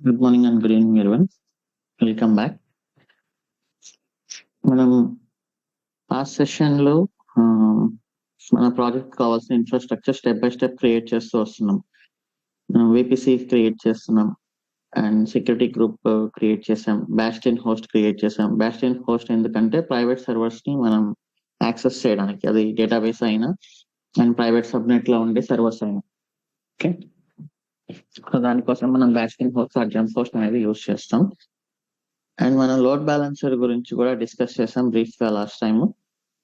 Good morning and good evening everyone. Welcome back. మనం last సెషన్లో మన ప్రాజెక్ట్ కావాల్సిన infrastructure step by step create చేస్తూ వస్తున్నాం. విపిసి క్రియేట్ చేస్తున్నాం అండ్ సెక్యూరిటీ గ్రూప్ క్రియేట్ చేసాం, బాస్టియన్ హోస్ట్ క్రియేట్ చేసాం. బాస్టియన్ హోస్ట్ ఎందుకంటే ప్రైవేట్ సర్వర్స్ ని మనం యాక్సెస్ చేయడానికి, అది డేటాబేస్ అయినా అండ్ ప్రైవేట్ సబ్నెట్ లో ఉండే సర్వర్స్ అయినా. ఓకే, సో దానికోసం మనం bastion host or jump host అనేది యూజ్ చేస్తాం. అండ్ మనం లోడ్ బ్యాలెన్సర్ గురించి కూడా డిస్కస్ చేసాం బ్రీఫ్ గా లాస్ట్ టైం.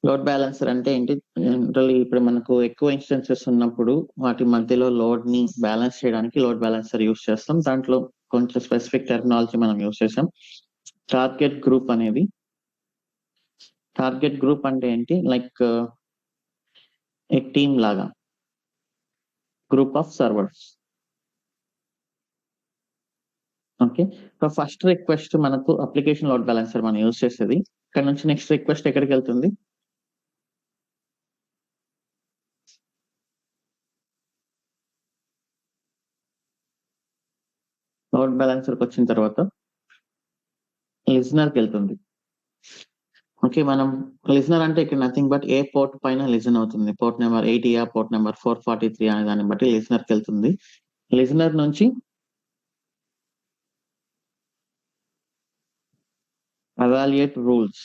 లోడ్ బ్యాలెన్సర్ అంటే ఏంటి? జనరల్లీ ఇప్పుడు మనకు ఎక్కువ ఇన్స్టెన్సెస్ ఉన్నప్పుడు వాటి మధ్యలో లోడ్ ని బ్యాలెన్స్ చేయడానికి లోడ్ బ్యాలెన్సర్ యూస్ చేస్తాం. దాంట్లో కొంచెం స్పెసిఫిక్ టెర్మినాలజీ మనం యూస్ చేసాం. టార్గెట్ గ్రూప్ అనేది, టార్గెట్ గ్రూప్ అంటే ఏంటి? లైక్ ఏ టీమ్ లాగా, group of servers. Okay, so first request మనకు అప్లికేషన్ లోడ్ బ్యాలెన్సర్ మనం యూస్ చేసేది. ఇక్కడ నుంచి నెక్స్ట్ రిక్వెస్ట్ ఎక్కడికి వెళ్తుంది? లోడ్ బ్యాలెన్సర్కి వచ్చిన తర్వాత లిజనర్కి వెళ్తుంది. ఓకే, మనం లిజనర్ అంటే ఇక్కడ నథింగ్ బట్ ఏ పోర్ట్ పైన లిజన్ అవుతుంది. పోర్ట్ నెంబర్ 80 పోర్ట్ నెంబర్ 443 అనే దాన్ని బట్టి లిజనర్కి వెళ్తుంది. లిజనర్ నుంచి ఎవాల్యుయేట్ రూల్స్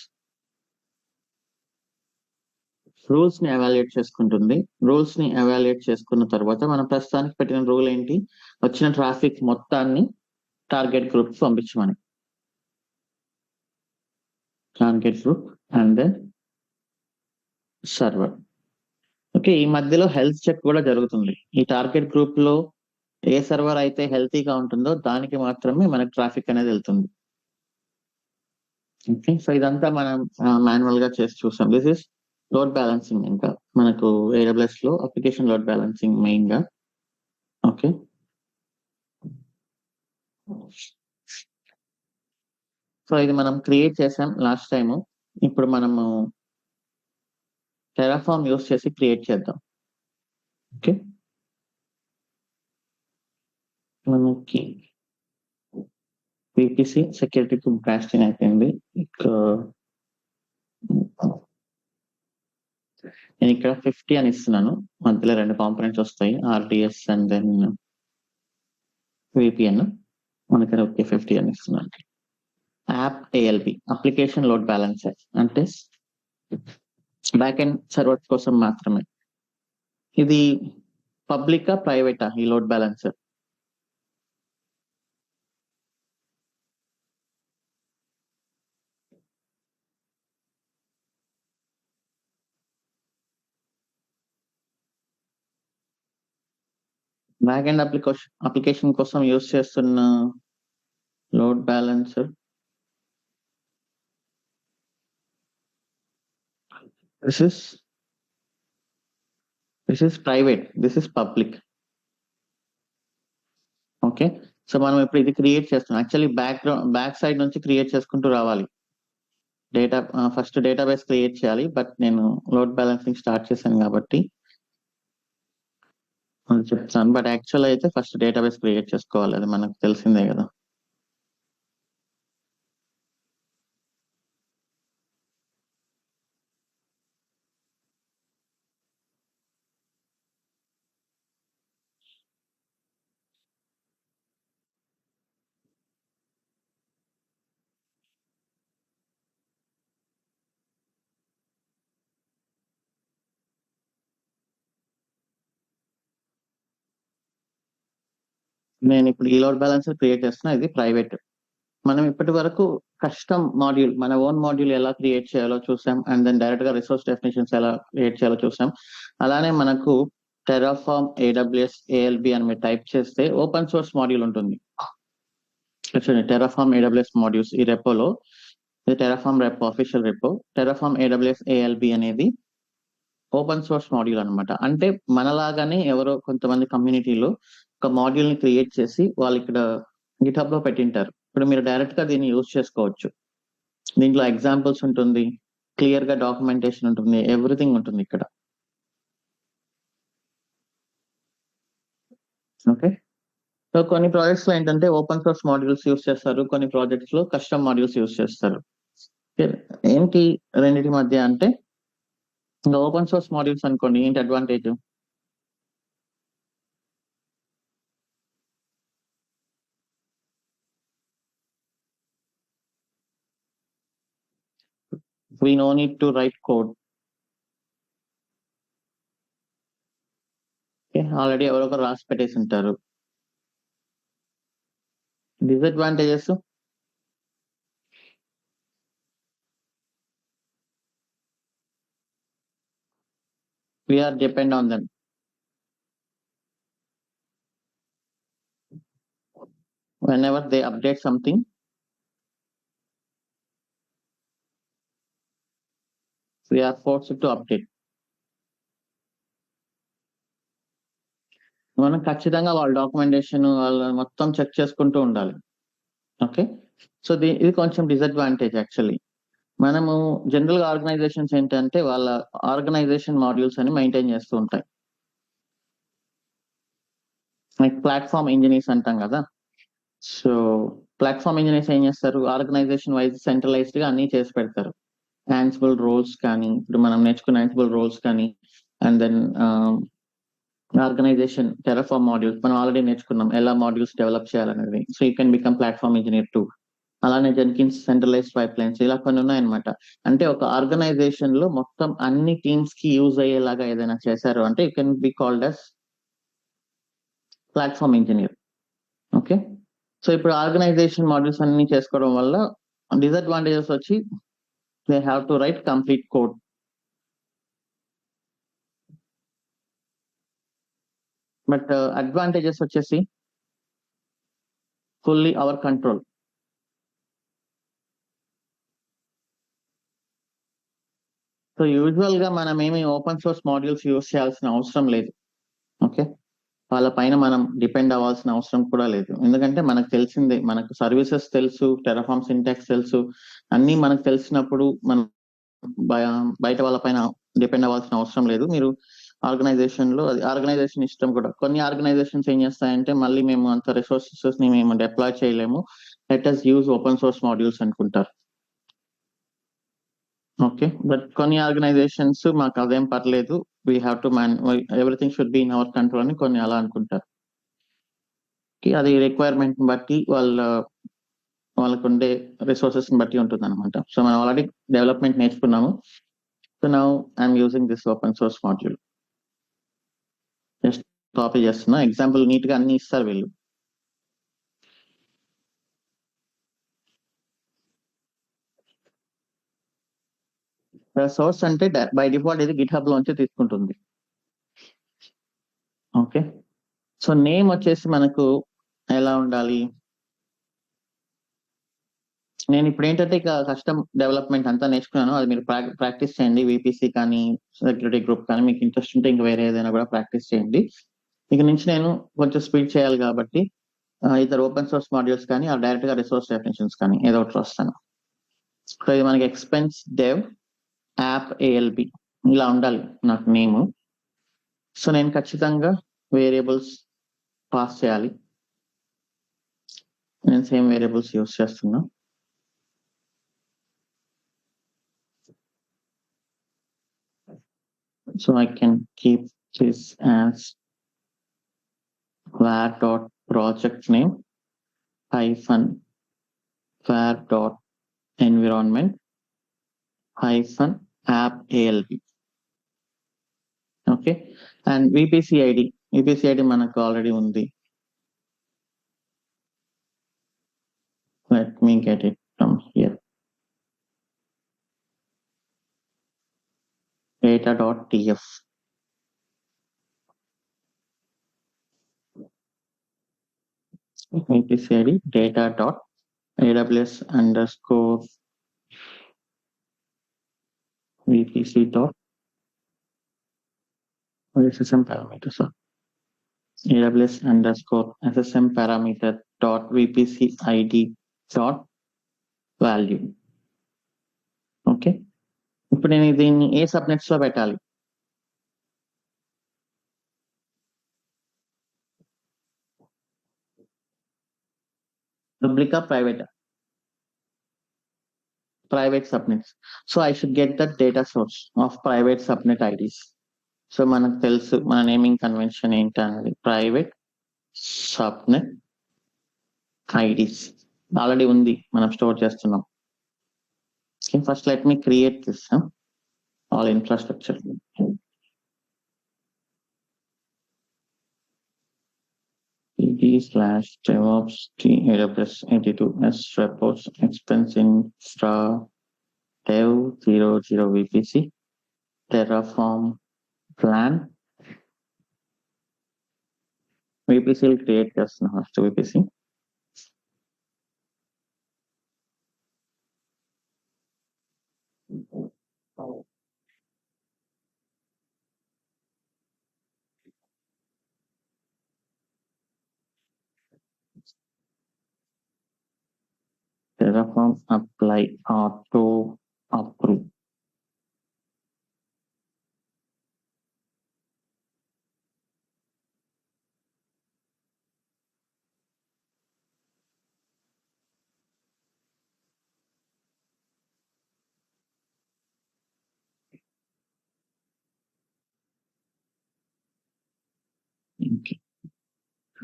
ని ఎవాల్యుయేట్ చేసుకుంటుంది. రూల్స్ ని ఎవాల్యుయేట్ చేసుకున్న తర్వాత మనం ప్రస్తుతానికి పెట్టిన రూల్ ఏంటి? వచ్చిన ట్రాఫిక్ మొత్తాన్ని టార్గెట్ గ్రూప్ పంపించమని. Target group and then server. Okay, ఈ మధ్యలో హెల్త్ చెక్ కూడా జరుగుతుంది. ఈ టార్గెట్ గ్రూప్ లో ఏ సర్వర్ అయితే హెల్తీగా ఉంటుందో దానికి మాత్రమే మనకు ట్రాఫిక్ అనేది వెళ్తుంది. ఓకే, సో ఇదంతా మనం మాన్యువల్ గా చేసి చూసాం. This is load balancing. ఇంకా మనకు AWS లో అప్లికేషన్ లోడ్ బ్యాలెన్సింగ్ మెయిన్ గా. ఓకే, సో ఇది మనం క్రియేట్ చేసాం లాస్ట్ టైము. ఇప్పుడు మనము టెరాఫార్మ్ యూస్ చేసి క్రియేట్ చేద్దాం. ఓకే, మనకి విపిసి సెక్యూరిటీ బాస్టియన్ అయిపోయింది. నేను ఇక్కడ 50 అని ఇస్తున్నాను. మధ్యలో 2 కాంపోనెంట్స్ వస్తాయి, RDS అండ్ దెన్ VPN. మనకి ఓకే 50 అని ఇస్తున్నాను. App ALB, application load balancer అంటే బ్యాక్ ఎండ్ సర్వర్ కోసం మాత్రమే. ఇది పబ్లికా ప్రైవేటా ఈ load balancer? Back end application కోసం యూస్ చేస్తున్న load balancer this is private, this is public. Okay, so మనం ఇప్పుడు ఇది క్రియేట్ చేస్తున్నాం. యాక్చువల్లీ బ్యాక్ సైడ్ నుంచి క్రియేట్ చేసుకుంటూ రావాలి. ఫస్ట్ డేటాబేస్ క్రియేట్ చేయాలి, బట్ నేను లోడ్ బ్యాలెన్సింగ్ స్టార్ట్ చేశాను కాబట్టి చెప్తాను. బట్ యాక్చువల్ అయితే ఫస్ట్ డేటాబేస్ క్రియేట్ చేసుకోవాలి, అది మనకు తెలిసిందే కదా. నేను ఇప్పుడు ఈ లోడ్ బ్యాలెన్సర్ క్రియేట్ చేస్తున్నా, ఇది ప్రైవేట్. మనం ఇప్పటి వరకు కస్టమ్ మాడ్యూల్, మన ఓన్ మాడ్యూల్ ఎలా క్రియేట్ చేయాలో చూసాం. అండ్ దెన్ డైరెక్ట్ గా రిసోర్స్ డెఫినేషన్స్ ఎలా క్రియేట్ చేయాలో చూసాం. అలానే మనకు టెరాఫార్మ్ AWS ALB అని మీరు టైప్ చేస్తే ఓపెన్ సోర్స్ మాడ్యూల్ ఉంటుంది. చూడండి, టెరాఫార్మ్ AWS మాడ్యూల్స్ ఈ రెపోలో, ఇది Terraform repo, official repo. Terraform AWS ALB అనేది ఓపెన్ సోర్స్ మాడ్యూల్ అనమాట. అంటే మనలాగానే ఎవరో కొంతమంది కమ్యూనిటీలో ఒక మాడ్యూల్ ని క్రియేట్ చేసి వాళ్ళు ఇక్కడ గిటబ్ లో పెట్టింటారు. ఇప్పుడు మీరు డైరెక్ట్ గా దీన్ని యూజ్ చేసుకోవచ్చు. దీంట్లో ఎగ్జాంపుల్స్ ఉంటుంది, క్లియర్ గా డాక్యుమెంటేషన్ ఉంటుంది, ఎవ్రీథింగ్ ఉంటుంది ఇక్కడ. ఓకే, సో కొన్ని ప్రాజెక్ట్స్ లో ఏంటంటే ఓపెన్ సోర్స్ మాడ్యూల్స్ యూస్ చేస్తారు, కొన్ని ప్రాజెక్ట్స్ లో కస్టమ్ మాడ్యూల్స్ యూస్ చేస్తారు. ఏంటి రెండింటి మధ్య అంటే, ఇంకా ఓపెన్ సోర్స్ మాడ్యూల్స్ అనుకోండి, ఏంటి advantage? We no need to write code. Already ఎవరో ఒకరు రాసి పెట్టేసి ఉంటారు. Disadvantages, we are depend on them. Whenever they update something, we are forced to update. మనం ఖచ్చితంగా వాళ్ళ డాక్యుమెంటేషన్ వాళ్ళ మొత్తం చెక్ చేసుకుంటూ ఉండాలి. ఓకే, సో ఇది కొంచెం డిసడ్వాంటేజ్ యాక్చువల్లీ. మనము జనరల్ గా ఆర్గనైజేషన్స్ ఏంటంటే వాళ్ళ ఆర్గనైజేషన్ మాడ్యూల్స్ అని మెయింటైన్ చేస్తూ ఉంటాయి. లైక్ ప్లాట్ఫామ్ ఇంజనీర్స్ అంటాం కదా. సో ప్లాట్ఫామ్ ఇంజనీర్స్ ఏం చేస్తారు, ఆర్గనైజేషన్ వైజ్ సెంట్రలైజ్డ్ గా అన్ని చేసి పెడతారు. యాన్సిబుల్ రోల్స్ కానీ, ఇప్పుడు మనం నేర్చుకున్న యాన్సిబుల్ రోల్స్ కానీ, and then organisation Terraform modules మనం ఆల్రెడీ నేర్చుకున్నాం, ఎలా మాడ్యూల్స్ డెవలప్ చేయాలనేది. So you can become platform engineer two. అలానే జెన్కిన్స్ సెంట్రలైజ్డ్ పైప్లైన్స్, ఇలా కొన్ని ఉన్నాయన్నమాట. అంటే ఒక ఆర్గనైజేషన్ లో మొత్తం అన్ని టీమ్స్ కి యూజ్ అయ్యేలాగా ఏదైనా చేశారు అంటే you can be called as platform engineer. Okay, so ఇప్పుడు ఆర్గనైజేషన్ మాడ్యూల్స్ అన్ని చేసుకోవడం వల్ల డిసడ్వాంటేజెస్ వచ్చి they have to write complete code. But advantages వచ్చేసి fully our control. So usual గా మనం ఏమి ఓపెన్ సోర్స్ మాడ్యూల్స్ యూజ్ చేయాల్సిన అవసరం లేదు. ఓకే, వాళ్ళ పైన మనం డిపెండ్ అవ్వాల్సిన అవసరం కూడా లేదు. ఎందుకంటే మనకు తెలిసిందే, మనకు సర్వీసెస్ తెలుసు, టెరాఫార్మ్ సింటాక్స్ తెలుసు, అన్ని మనకు తెలిసినప్పుడు మనం బయట వాళ్ళ పైన డిపెండ్ అవ్వాల్సిన అవసరం లేదు. మీరు ఆర్గనైజేషన్ లో, అది ఆర్గనైజేషన్ ఇష్టం కూడా. కొన్ని ఆర్గనైజేషన్స్ ఏం చేస్తాయంటే మళ్ళీ మేము అంత రిసోర్సెస్ ని మేము డిప్లాయ్ చేయలేము, let us use open source modules అనుకుంటారు. ఓకే, బట్ కొన్ని ఆర్గనైజేషన్స్ మాకు అదేం పర్లేదు, we have to everything should be in our control అని కొన్ని అలా అనుకుంటారు. అది రిక్వైర్మెంట్ బట్టి వాళ్ళకు ఉండే రిసోర్సెస్ బట్టి ఉంటుంది అనమాట. సో మనం ఆల్రెడీ డెవలప్మెంట్ నేర్చుకున్నాము. So now I'm using this open source module. Just copy చేస్తున్నా, ఎగ్జాంపుల్ నీట్ గా అన్ని ఇస్తారు వీళ్ళు. సోర్స్ అంటే బై డిఫాల్ట్ ఇది గిట్ హబ్ లోంచి తీసుకుంటుంది. ఓకే, సో నేమ్ వచ్చేసి మనకు ఎలా ఉండాలి, నేను ఇప్పుడు ఏంటంటే ఇక కస్టమ్ డెవలప్మెంట్ అంతా నేర్చుకున్నాను, అది మీరు ప్రాక్టీస్ చేయండి. విపిసి కానీ సెక్యూరిటీ గ్రూప్ కానీ మీకు ఇంట్రెస్ట్ ఉంటే ఇంకా వేరే ఏదైనా కూడా ప్రాక్టీస్ చేయండి. ఇక నుంచి నేను కొంచెం స్పీడ్ చేయాలి కాబట్టి ఇతర ఓపెన్ సోర్స్ మాడ్యూల్స్ కానీ ఆ డైరెక్ట్ గా రిసోర్స్ డెఫినేషన్స్ కానీ ఏదో ఒకటి వస్తాను. సో ఇది మనకి ఎక్స్పెన్స్ డెవ్ యాప్ ఏఎల్బి ఇలా ఉండాలి నాకు నేము. సో నేను ఖచ్చితంగా వేరియబుల్స్ పాస్ చేయాలి. నేను సేమ్ వేరియబుల్స్ యూస్ చేస్తున్నా. So I can keep this as var dot project name hyphen var dot environment hyphen app alb. Okay, and VPC ID మనకు already ఉంది. Let me get it from here. Data.tf. VPC ID data dot AWS underscore VPC dot SSM parameter. So AWS underscore SSM parameter dot VPC ID dot value. Okay, ఇప్పుడు నేను దీన్ని ఏ subnets లో పెట్టాలి? Public or private? Private subnets. So I should get the data source of private subnet IDs. So మనకు తెలుసు మన naming convention ఏంటనేది, private subnet IDs already ఉంది, మనం స్టోర్ చేస్తున్నాం. First let me create this all infrastructure. /DevOps AWS 82s reports expense infra dev 00 VPC Terraform plan. VPC create చేస్తున్నా first. VPC Terraform apply auto approve.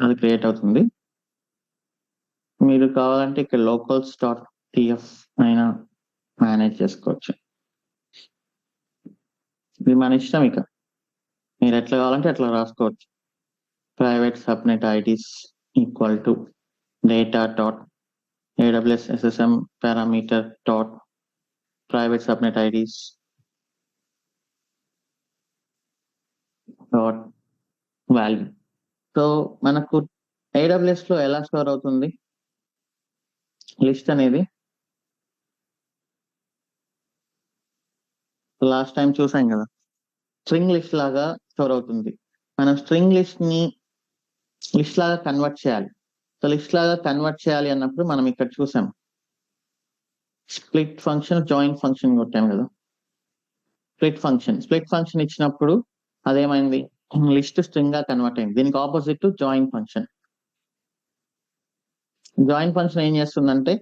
అది create అవుతుంది. మీరు కావాలంటే ఇక్కడ locals.tf అయినా మేనేజ్ చేసుకోవచ్చు. ఇది మన ఇష్టం, ఇక మీరు ఎట్లా కావాలంటే అట్లా రాసుకోవచ్చు. Private subnet IDs equal to data dot AWS SSM parameter dot private subnet IDs dot value. So మనకు AWS లో ఎలా స్టోర్ అవుతుంది లిస్ట్ అనేది? లాస్ట్ టైం చూసాం కదా, స్ట్రింగ్ లిస్ట్ లాగా స్టోర్ అవుతుంది. మనం స్ట్రింగ్ లిస్ట్ ని లిస్ట్ లాగా కన్వర్ట్ చేయాలి. సో లిస్ట్ లాగా కన్వర్ట్ చేయాలి అన్నప్పుడు మనం ఇక్కడ చూసాం స్ప్లిట్ ఫంక్షన్, జాయిన్ ఫంక్షన్ కొట్టాం కదా. స్ప్లిట్ ఫంక్షన్ ఇచ్చినప్పుడు అదేమైంది, లిస్ట్ స్ట్రింగ్ గా కన్వర్ట్ అయింది. దీనికి opposite join function. Join function ఏం చేస్తుందంటే,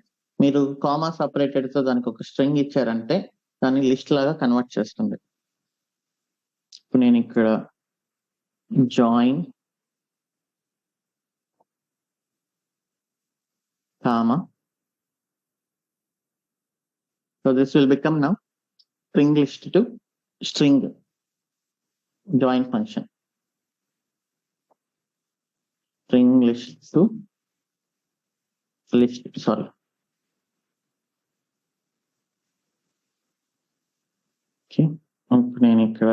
మీరు కామా సపరేటెడ్ తో దానికి ఒక స్ట్రింగ్ ఇచ్చారంటే దాన్ని లిస్ట్ లాగా కన్వర్ట్ చేస్తుంది. ఇప్పుడు నేను ఇక్కడ join comma, so this will become now string list to string join function. String list to list, sorry. Okay, నేను ఇక్కడ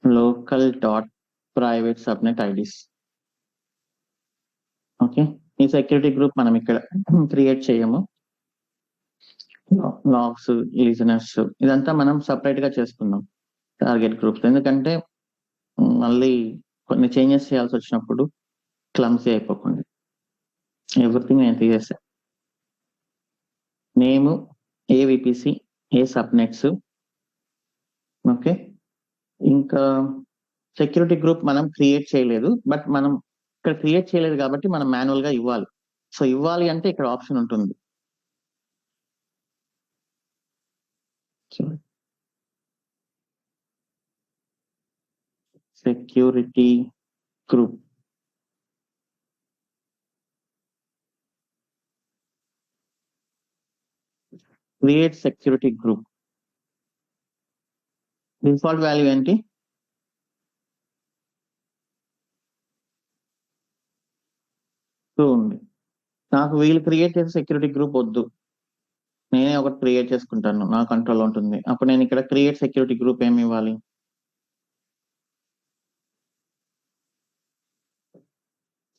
local dot private subnet IDs. Okay, ఈ సెక్యూరిటీ గ్రూప్ మనం ఇక్కడ క్రియేట్ చేయము. లాగ్స్, లిజనర్స్ ఇదంతా మనం సపరేట్ గా చేసుకుందాం టార్గెట్ గ్రూప్స్. ఎందుకంటే మళ్ళీ కొన్ని చేంజెస్ చేయాల్సి వచ్చినప్పుడు క్లమ్సీ అయిపోకుండా. ఎవ్రీథింగ్ నేను తీసేసా. నేమ్, ఏ విపిసి, ఏ సబ్నెట్స్. ఓకే, ఇంకా సెక్యూరిటీ గ్రూప్ మనం క్రియేట్ చేయలేదు, బట్ మనం ఇక్కడ క్రియేట్ చేయలేదు కాబట్టి మనం మాన్యువల్ గా ఇవ్వాలి. సో ఇవ్వాలి అంటే ఇక్కడ ఆప్షన్ ఉంటుంది. Security group, create security group. Default value ఏంటి? ఉంది. నాకు వీళ్ళు క్రియేట్ చేసే సెక్యూరిటీ గ్రూప్ వద్దు, నేనే ఒకటి క్రియేట్ చేసుకుంటాను, నా కంట్రోల్ ఉంటుంది. అప్పుడు నేను ఇక్కడ క్రియేట్ సెక్యూరిటీ గ్రూప్ ఏమి ఇవ్వాలి?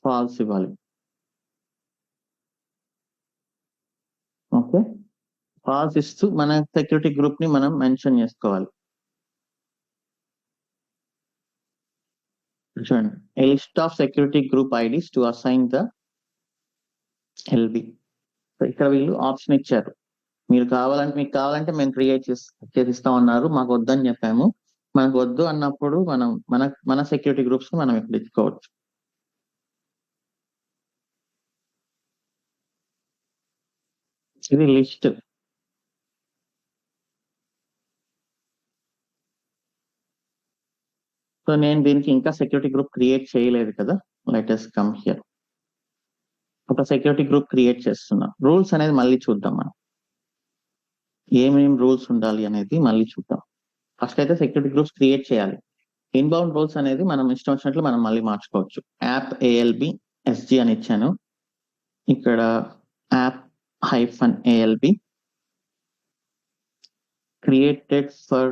ఫాల్స్ ఇవ్వాలి. ఓకే, ఫాల్స్ ఇస్తూ మన సెక్యూరిటీ గ్రూప్ ని మనం మెన్షన్ చేసుకోవాలి. చూడండి, a list of security group IDs to assign the LB. ఇక్కడ వీళ్ళు ఆప్షన్ ఇచ్చారు, మీకు కావాలంటే మేము క్రియేట్ చేసిస్తాం అన్నారు, మాకు వద్దని చెప్పాము. మనకు వద్దు అన్నప్పుడు మనం మన సెక్యూరిటీ గ్రూప్స్ మనం ఇక్కడ ఇచ్చుకోవచ్చు. ఇది లిస్ట్. సో నేను దీనికి ఇంకా సెక్యూరిటీ గ్రూప్ క్రియేట్ చేయలేదు కదా. Let us come here. ఒక సెక్యూరిటీ గ్రూప్ క్రియేట్ చేస్తున్నా. రూల్స్ అనేది మళ్ళీ చూద్దాం మనం. ఏమేం రూల్స్ ఉండాలి అనేది మళ్ళీ చూద్దాం. ఫస్ట్ అయితే సెక్యూరిటీ గ్రూప్స్ క్రియేట్ చేయాలి. ఇన్బౌండ్ రూల్స్ అనేది మనం ఇష్టం వచ్చినట్లు మనం మళ్ళీ మార్చుకోవచ్చు. యాప్ ALB SG అని ఇచ్చాను. ఇక్కడ app -ALB created for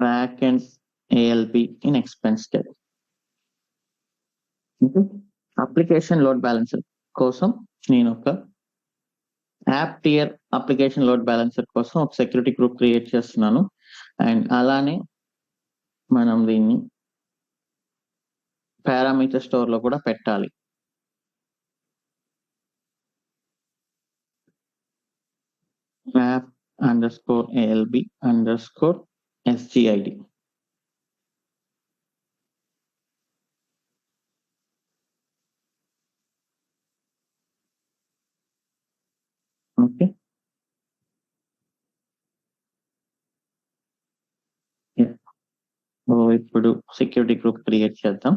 backend ALB in expense tab. Application load balancer కోసం నేను ఒక app tier application load balancer కోసం ఒక సెక్యూరిటీ గ్రూప్ క్రియేట్ చేస్తున్నాను. అండ్ అలానే మనం దీన్ని పారామీటర్ స్టోర్ లో కూడా పెట్టాలి. app_ALB_SGID. ఓకే, ఇప్పుడు సెక్యూరిటీ గ్రూప్ క్రియేట్ చేద్దాం.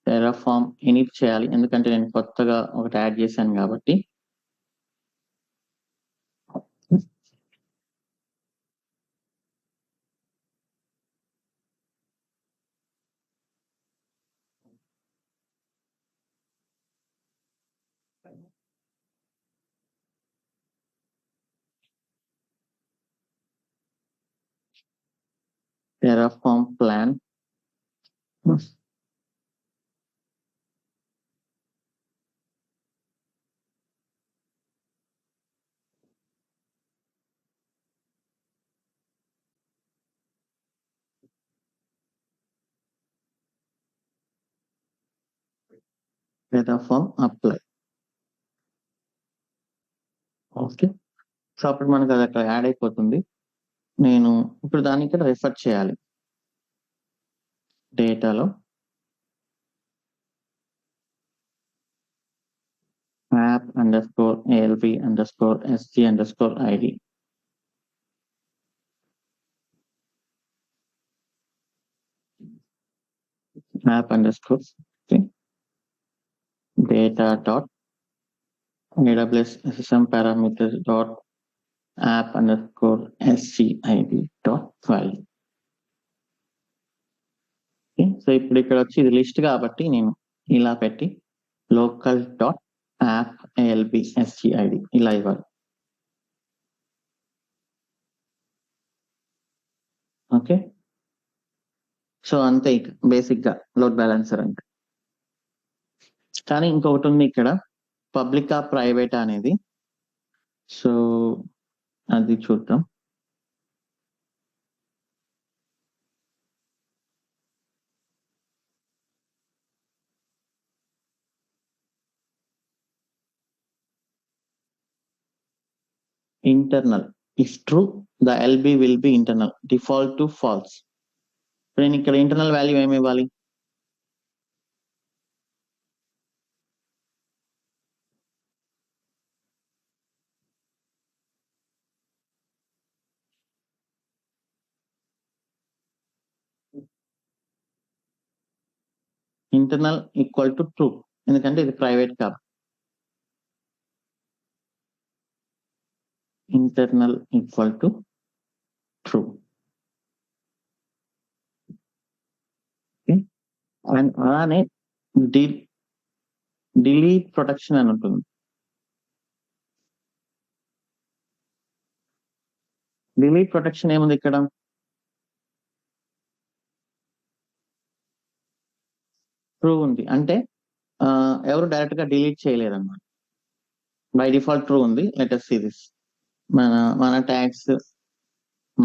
టెరాఫార్మ్ ఇనిట్ చేయాలి, ఎందుకంటే నేను కొత్తగా ఒకటి యాడ్ చేశాను కాబట్టి. Terraform plan. Terraform apply. Okay, so అప్పుడు మనకు అది అక్కడ యాడ్ అయిపోతుంది. నేను ఇప్పుడు దాన్ని ఇక్కడ రెఫర్ చేయాలి. డేటాలో app_ALB_SG_ID. app_data.AWS system parameters.app_SGID.file. So ఇప్పుడు ఇక్కడ వచ్చి ఇది లిస్ట్ కాబట్టి నేను ఇలా పెట్టి local.app_ALB_SGID ఇలా ఇవ్వాలి. ఓకే, సో అంతే బేసిక్ గా లోడ్ బ్యాలెన్సర్ అంటే. కానీ ఇంకొకటి ఉంది ఇక్కడ, పబ్లికా ప్రైవేట్ అనేది. సో అది చూద్దాం. internal, if true the LB will be internal, default to false. నేను ఇక్కడ ఇంటర్నల్ వాల్యూ ఏమి ఇవ్వాలి? ఇంటర్నల్ ఈక్వల్ టు ట్రూ, ఎందుకంటే ఇది ప్రైవేట్ కాబట్టి. Internal equal to true. And అలానే డిలీట్ ప్రొటెక్షన్ అని ఉంటుంది. డిలీట్ ప్రొటెక్షన్ ఏముంది ఇక్కడ? ట్రూ ఉంది, అంటే ఎవరు డైరెక్ట్ గా డిలీట్ చేయలేరు అన్నమాట. బై డిఫాల్ట్ ట్రూ ఉంది. Let us see this. మన tags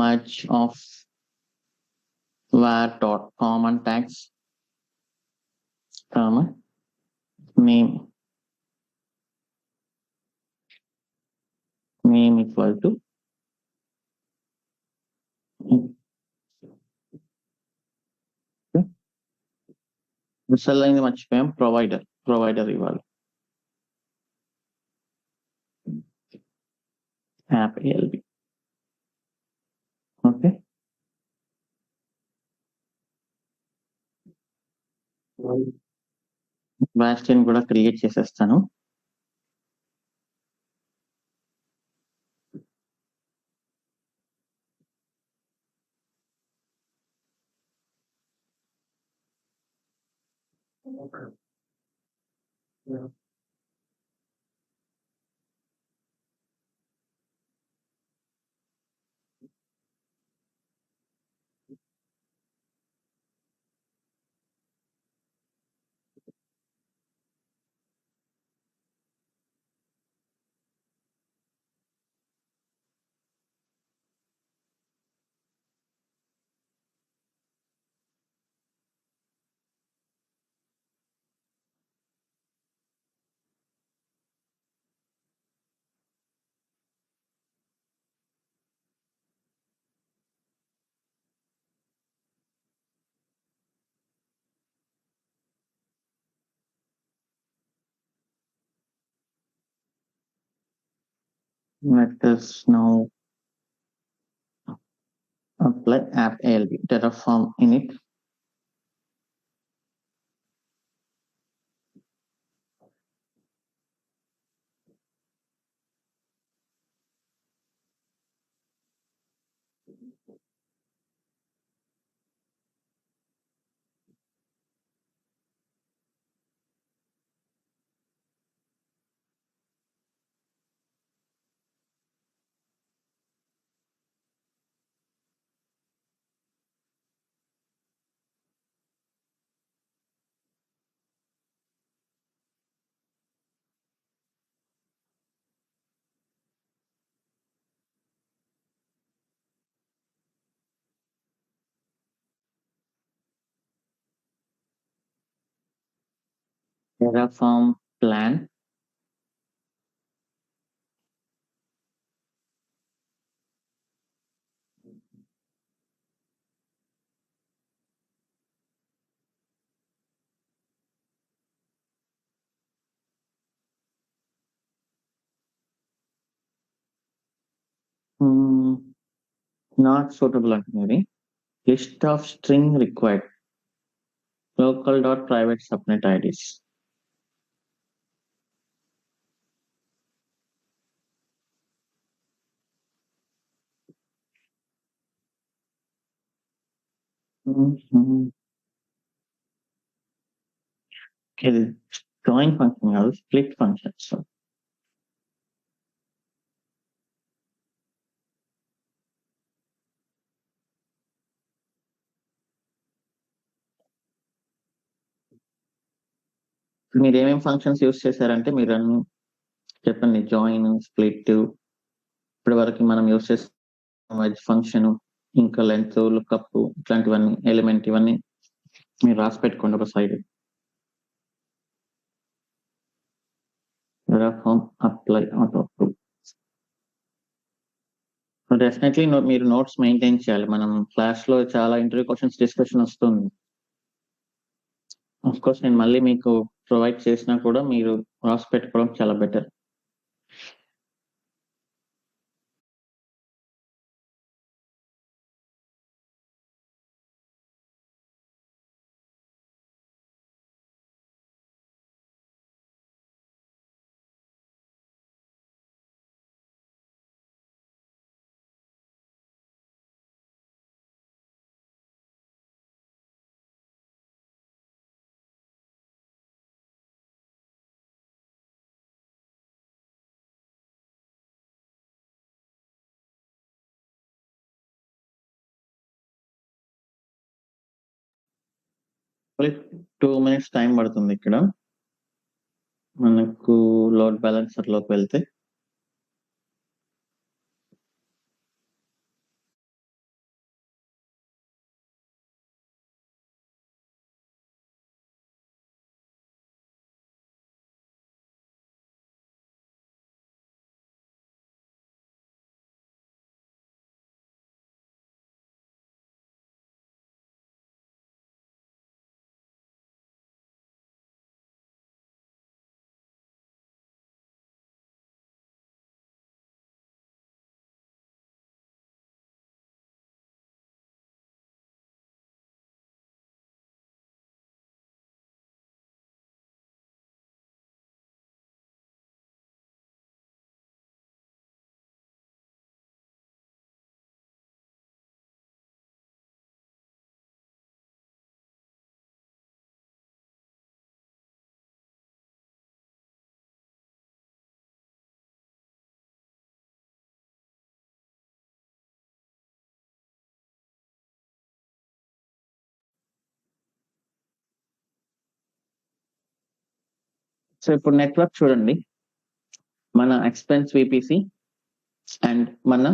merge of var dot common tags comma name equal to cell అయింది మర్చిపోయాం. ప్రొవైడర్ ఇవ్వాలి. app ALB. ఓకే. బాస్టియన్ కూడా క్రియేట్ చేసేస్తాను. Let us now apply app ALB Terraform init. Terraform plan. Not suitable అంటున్నది. List of string required. Local.private subnet IDs. ఇది join function కాదు, split function. So మీరు ఏమేమి ఫంక్షన్స్ యూస్ చేశారంటే మీరు అన్ని చెప్పండి. జాయిన్, స్ప్లిట్, ఇప్పటి వరకు మనం యూస్ చేసే మెర్జ్ ఫంక్షన్, ఇంకా లెంత్, లుక్అప్, ఇట్లాంటివన్నీ ఎలిమెంట్, ఇవన్నీ మీరు రాసి పెట్టుకోండి ఒక side. Terraform apply auto. Definitely మీరు నోట్స్ మెయింటైన్ చేయాలి. మనం క్లాస్ లో చాలా ఇంటర్వ్యూ క్వశ్చన్స్ డిస్కషన్ వస్తుంది. ఆఫ్ కోర్స్ నేను మళ్ళీ మీకు ప్రొవైడ్ చేసినా కూడా మీరు రాసి పెట్టుకోవడం చాలా బెటర్. మళ్ళీ 2 minutes టైం పడుతుంది ఇక్కడ మనకు లోడ్ బ్యాలెన్సర్ లోకి వెళ్తే. సో ఇప్పుడు నెట్వర్క్ చూడండి, మన ఎక్స్పెన్స్ విపిసి అండ్ మన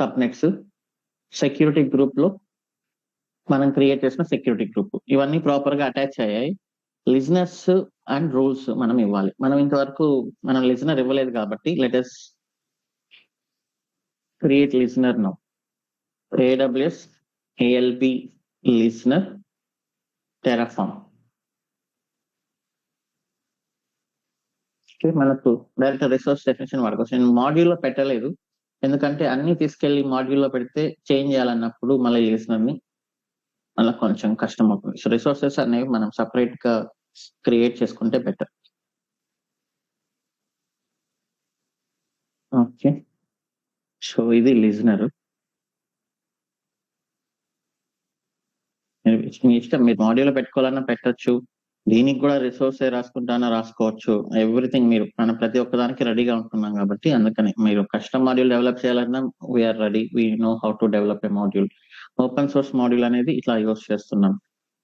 సబ్నెట్స్ సెక్యూరిటీ గ్రూప్ లో మనం క్రియేట్ చేసిన సెక్యూరిటీ గ్రూప్ ఇవన్నీ ప్రాపర్ గా అటాచ్ అయ్యాయి. లిజనర్స్ అండ్ రూల్స్ మనం ఇవ్వాలి. మనం ఇంతవరకు మనం లిజనర్ ఇవ్వలేదు కాబట్టి let us create listener now. AWS ALB listener Terraform. మనకు డైరెక్ట్ రిసోర్స్ డెఫినేషన్ వాడుకోవచ్చు. నేను మాడ్యూల్లో పెట్టలేదు, ఎందుకంటే అన్ని తీసుకెళ్లి మాడ్యూల్లో పెడితే చేంజ్ చేయాలన్నప్పుడు మళ్ళీ లిజనర్ని అలా కొంచెం కష్టం అవుతుంది. సో రిసోర్సెస్ అనేవి మనం సపరేట్ గా క్రియేట్ చేసుకుంటే బెటర్. ఓకే, సో ఇది లిజనర్. మీ ఇష్టం, మీరు మాడ్యూల్లో పెట్టుకోవాలన్నా పెట్టచ్చు, దీనికి కూడా రిసోర్స్ రాసుకుంటానా రాసుకోవచ్చు. ఎవ్రీథింగ్ మీరు మనం ప్రతి ఒక్కదానికి రెడీగా ఉంటున్నాం కాబట్టి అందుకని మీరు కస్టమ్ మాడ్యూల్ డెవలప్ చేయాలన్నా we're ready, we know how to develop a module. Open source module అనేది ఇట్లా యూస్ చేస్తున్నాం.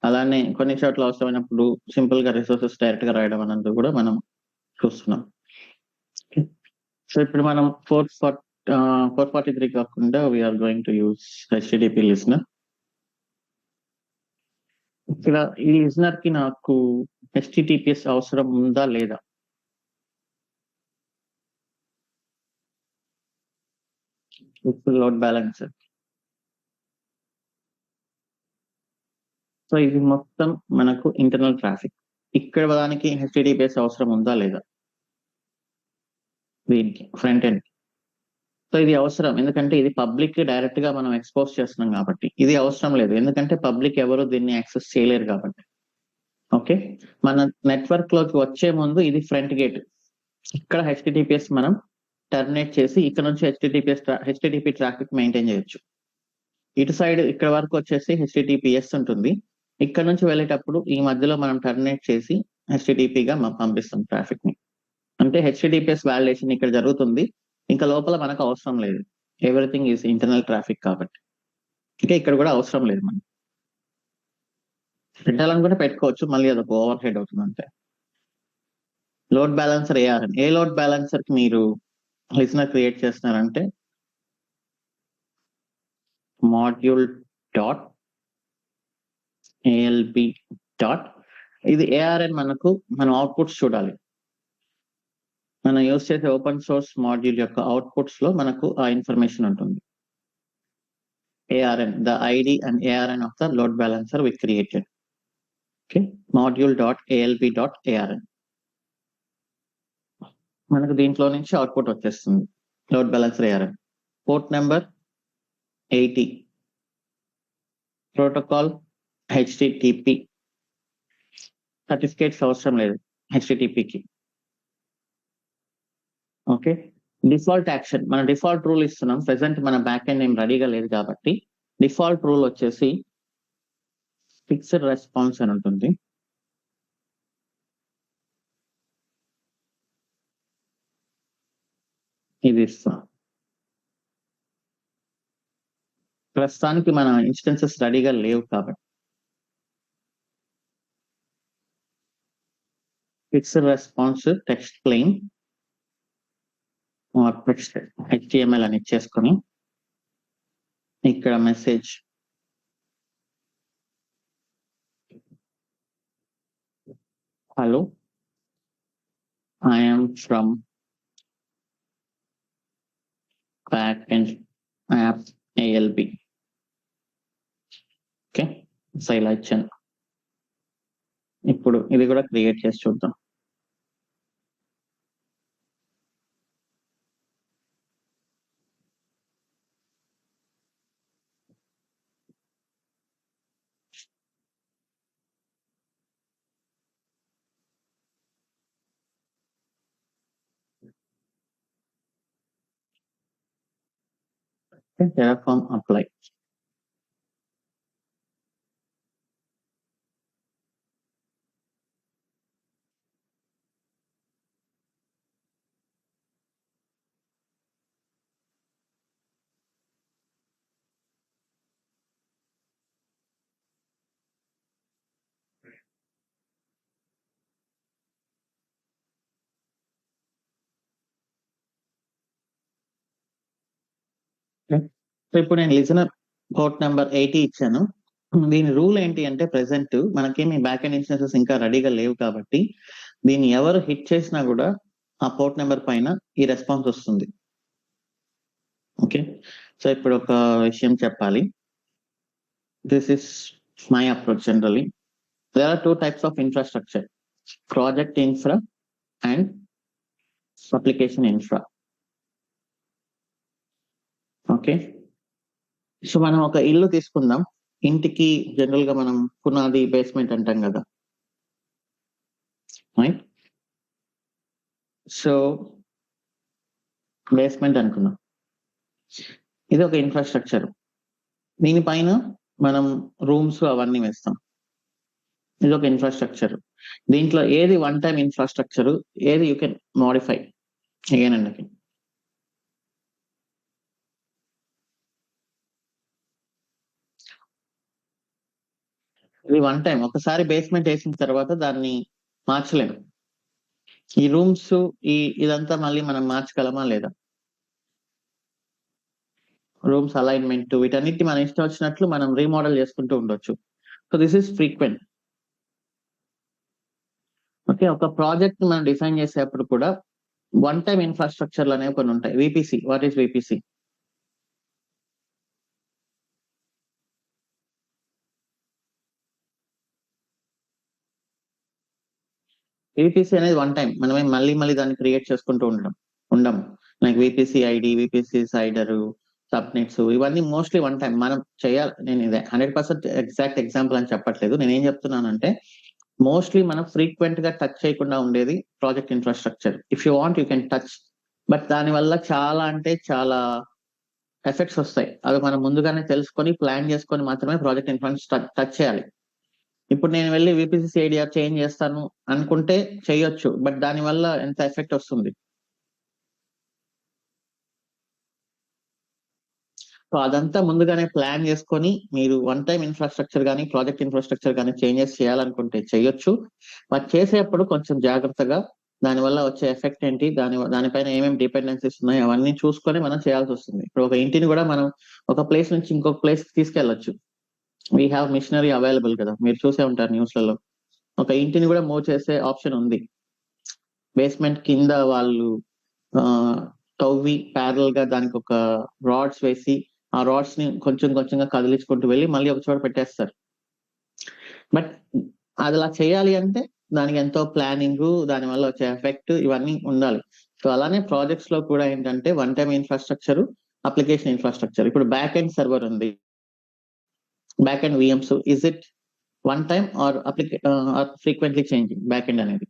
అలానే కొన్ని చోట్ల అవసరమైనప్పుడు సింపుల్ గా రిసోర్సెస్ డైరెక్ట్ గా రాయడం అన్నది కూడా మనం చూస్తున్నాం. సో ఇప్పుడు మనం 443 కాకుండా we're going to use HTTP listener. ఇక్కడ ఈ లిజనర్ కి నాకు HTTPS అవసరం ఉందా లేదా? Load balancer. సో ఇది మొత్తం మనకు ఇంటర్నల్ ట్రాఫిక్. ఇక్కడ దానికి HTTPS అవసరం ఉందా లేదా దీనికి ఫ్రంట్ ఎండ్. సో ఇది అవసరం, ఎందుకంటే ఇది పబ్లిక్ డైరెక్ట్ గా మనం ఎక్స్పోజ్ చేస్తున్నాం కాబట్టి. ఇది అవసరం లేదు, ఎందుకంటే పబ్లిక్ ఎవరు దీన్ని యాక్సెస్ చేయలేరు కాబట్టి. ఓకే, మన నెట్వర్క్ లోకి వచ్చే ముందు ఇది ఫ్రంట్ గేట్. ఇక్కడ HTTPS మనం టర్మినేట్ చేసి ఇక్కడ నుంచి HTTP ట్రాఫిక్ మెయింటైన్ చేయొచ్చు. ఇటు సైడ్ ఇక్కడ వరకు వచ్చేసి HTTPS ఉంటుంది. ఇక్కడ నుంచి వెళ్ళేటప్పుడు ఈ మధ్యలో మనం టర్మినేట్ చేసి HTTP గా పంపిస్తాం ట్రాఫిక్ ని. అంటే HTTPS వాలిడేషన్ ఇక్కడ జరుగుతుంది, ఇంకా లోపల మనకు అవసరం లేదు. ఎవ్రీథింగ్ ఈజ్ ఇంటర్నల్ ట్రాఫిక్ కాబట్టి. ఇంకా ఇక్కడ కూడా అవసరం లేదు. మనం పెట్టాలని కూడా పెట్టుకోవచ్చు, మళ్ళీ అదొక ఓవర్ హెడ్ అవుతుంది అంతే. Load balancer ARN. ఏ లోడ్ బ్యాలెన్సర్ కి మీరు లిజనర్ క్రియేట్ చేస్తున్నారంటే మాడ్యూల్ డాట్ ALB డాట్. ఇది ARN మనకు మనం అవుట్పుట్స్ చూడాలి. మనం యూజ్ చేసే ఓపెన్ సోర్స్ మాడ్యూల్ యొక్క అవుట్పుట్స్ లో మనకు ఆ ఇన్ఫర్మేషన్ ఉంటుంది. ARN, the ID and ARN of the load balancer we created. Okay, module.alb.arn. మనకు దీంట్లో నుంచి అవుట్పుట్ వచ్చేస్తుంది load balancer ARN. Port number 80, protocol HTTP. Certificates అవసరం లేదు HTTPకి. ఓకే, డిఫాల్ట్ యాక్షన్, మన డిఫాల్ట్ రూల్ ఇస్తున్నాం. ప్రెసెంట్ మన బ్యాక్ ఎండ్ ఏం రెడీగా లేదు కాబట్టి డిఫాల్ట్ రూల్ వచ్చేసి ఫిక్స్డ్ రెస్పాన్స్ అని ఉంటుంది. ఇది ఇస్తాం. ప్రస్తుతానికి మన ఇన్స్టెన్సెస్ రెడీగా లేవు కాబట్టి fixed response text plain text HTML అని ఇచ్చేసుకొని ఇక్కడ message hello I am from backend app ALB. Okay, so ఇలా ఇచ్చాను. ఇప్పుడు ఇది కూడా క్రియేట్ చేసి చూద్దాం. Terraform apply. సో ఇప్పుడు నేను లిజనర్ పోర్ట్ నెంబర్ 80 ఇచ్చాను. దీని రూల్ ఏంటి అంటే ప్రెసెంట్ మనకేమి బ్యాక్ ఎండ్ ఇన్స్టెన్సెస్ ఇంకా రెడీగా లేవు కాబట్టి దీన్ని ఎవరు హిట్ చేసినా కూడా ఆ పోర్ట్ నెంబర్ పైన ఈ రెస్పాన్స్ వస్తుంది. ఓకే, సో ఇప్పుడు ఒక విషయం చెప్పాలి. This is my approach generally. There are 2 types of infrastructure, project infra and application infra. Okay, so మనం ఒక ఇల్లు తీసుకుందాం. ఇంటికి జనరల్ గా మనం పునాది బేస్మెంట్ అంటాం కదా, రైట్? సో బేస్మెంట్ అనుకున్నాం, ఇది ఒక ఇన్ఫ్రాస్ట్రక్చర్. దీనిపైన మనం రూమ్స్ అవన్నీ వేస్తాం, ఇది ఒక ఇన్ఫ్రాస్ట్రక్చర్. దీంట్లో ఏది వన్ టైం ఇన్ఫ్రాస్ట్రక్చర్, ఏది you can modify again and again. ఇది వన్ టైం, ఒకసారి బేస్మెంట్ వేసిన తర్వాత దాన్ని మార్చలేము. ఈ రూమ్స్ ఇదంతా మళ్ళీ మనం మార్చగలమా లేదా? రూమ్స్ అలైన్మెంట్ వీటన్నిటి మన ఇష్టం వచ్చినట్లు మనం రీమోడల్ చేసుకుంటూ ఉండొచ్చు. So this is frequent. Okay, ఒక ప్రాజెక్ట్ మనం డిజైన్ చేసేటప్పుడు కూడా వన్ టైం ఇన్ఫ్రాస్ట్రక్చర్లు అనేవి కొన్ని ఉంటాయి. VPC, what is VPC? VPC అనేది వన్ టైం, మనమే మళ్ళీ మళ్ళీ దాన్ని క్రియేట్ చేసుకుంటూ ఉండం. Like VPC ID, VPC CIDR, subnets, ఇవన్నీ మోస్ట్లీ వన్ టైం మనం చేయాలి. నేను ఇదే 100% ఎగ్జాక్ట్ ఎగ్జాంపుల్ అని చెప్పట్లేదు. నేను ఏం చెప్తున్నానంటే మోస్ట్లీ మనం ఫ్రీక్వెంట్ గా టచ్ చేయకుండా ఉండేది project infrastructure. If you want you can touch, but దాని వల్ల చాలా అంటే చాలా ఎఫెక్ట్స్ వస్తాయి. అవి మనం ముందుగానే తెలుసుకొని ప్లాన్ చేసుకొని మాత్రమే ప్రాజెక్ట్ ఇన్ఫ్రాస్ట్రక్చర్ టచ్ చేయాలి. ఇప్పుడు నేను వెళ్ళి విపిసి ఐడిఆర్ చేంజ్ చేస్తాను అనుకుంటే చేయొచ్చు, బట్ దాని వల్ల ఎంత ఎఫెక్ట్ వస్తుంది. సో అదంతా ముందుగానే ప్లాన్ చేసుకొని మీరు వన్ టైం ఇన్ఫ్రాస్ట్రక్చర్ కానీ ప్రాజెక్ట్ ఇన్ఫ్రాస్ట్రక్చర్ కానీ చేంజెస్ చేయాలనుకుంటే చేయొచ్చు. బట్ చేసేటప్పుడు కొంచెం జాగ్రత్తగా దానివల్ల వచ్చే ఎఫెక్ట్ ఏంటి, దానిపైన ఏమేమి డిపెండెన్సీస్ ఉన్నాయి అవన్నీ చూసుకొని మనం చేయాల్సి వస్తుంది. ఇప్పుడు ఒక ఇంటిని కూడా మనం ఒక ప్లేస్ నుంచి ఇంకొక ప్లేస్ తీసుకెళ్లొచ్చు. వీ హ్యావ్ మిషనరీ అవైలబుల్ కదా, మీరు చూసే ఉంటారు న్యూస్లలో. ఒక ఇంటిని కూడా మూవ్ చేసే ఆప్షన్ ఉంది. బేస్మెంట్ కింద వాళ్ళు తవ్వి ప్యారల్ గా దానికి ఒక రాడ్స్ వేసి ఆ రాడ్స్ ని కొంచెం కొంచెంగా కదిలించుకుంటూ వెళ్ళి మళ్ళీ ఒక చోట పెట్టేస్తారు. బట్ అది అలా చేయాలి అంటే దానికి ఎంతో ప్లానింగ్, దాని వల్ల వచ్చే ఎఫెక్ట్ ఇవన్నీ ఉండాలి. సో అలానే ప్రాజెక్ట్స్ లో కూడా ఏంటంటే one time infrastructure, application infrastructure. ఇప్పుడు బ్యాక్ ఎండ్ సర్వర్ ఉంది, back end VMs, is it one time or frequently changing back end అనేది?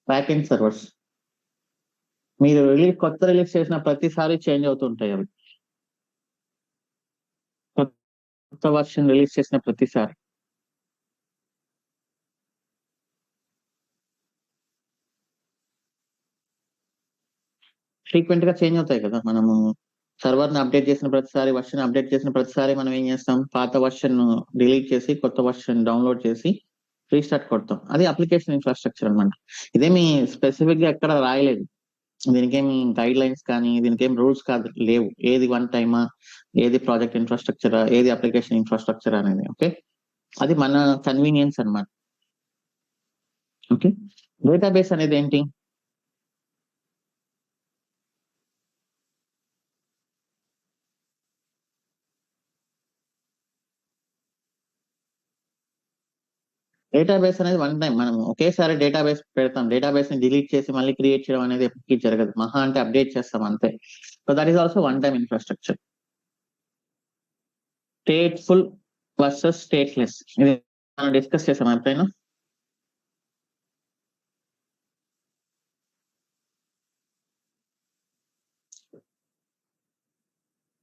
బ్యాక్ ఎండ్ సర్వర్స్ మీరు కొత్త రిలీజ్ చేసిన ప్రతిసారి చేంజ్ అవుతుంటాయి. అవి కొత్త వర్షన్ రిలీజ్ చేసిన ప్రతిసారి ఫ్రీక్వెంట్ గా చేంజ్ అవుతాయి కదా. మనము సర్వర్ ని అప్డేట్ చేసిన ప్రతిసారి, వర్షన్ అప్డేట్ చేసిన ప్రతిసారి మనం ఏం చేస్తాం, పాత వర్షన్ డిలీట్ చేసి కొత్త వర్షన్ డౌన్లోడ్ చేసి రీస్టార్ట్ కొడతాం. అది అప్లికేషన్ ఇన్ఫ్రాస్ట్రక్చర్ అనమాట. ఇదేమి స్పెసిఫిక్ గా ఎక్కడ రాయలేదు, దీనికేమి గైడ్ లైన్స్ కానీ దీనికేం రూల్స్ కాదు లేవు. ఏది వన్ టైమా, ఏది ప్రాజెక్ట్ ఇన్ఫ్రాస్ట్రక్చరా, ఏది అప్లికేషన్ ఇన్ఫ్రాస్ట్రక్చర్ అనేది. ఓకే, అది మన కన్వీనియన్స్ అనమాట. ఓకే, డేటాబేస్ అనేది ఏంటి? డేటాబేస్ అనేది వన్ టైం, మనం ఒకేసారి డేటాబేస్ పెడతాం. డేటాబేస్ ని డిలీట్ చేసి మళ్ళీ క్రియేట్ చేయడం అనేది ఎప్పటికీ జరగదు, మహా అంటే అప్డేట్ చేస్తాం అంతే. So that is also one time infrastructure. Stateful versus stateless, ఇది మనం డిస్కస్ చేసాం ఎప్పుడైనా.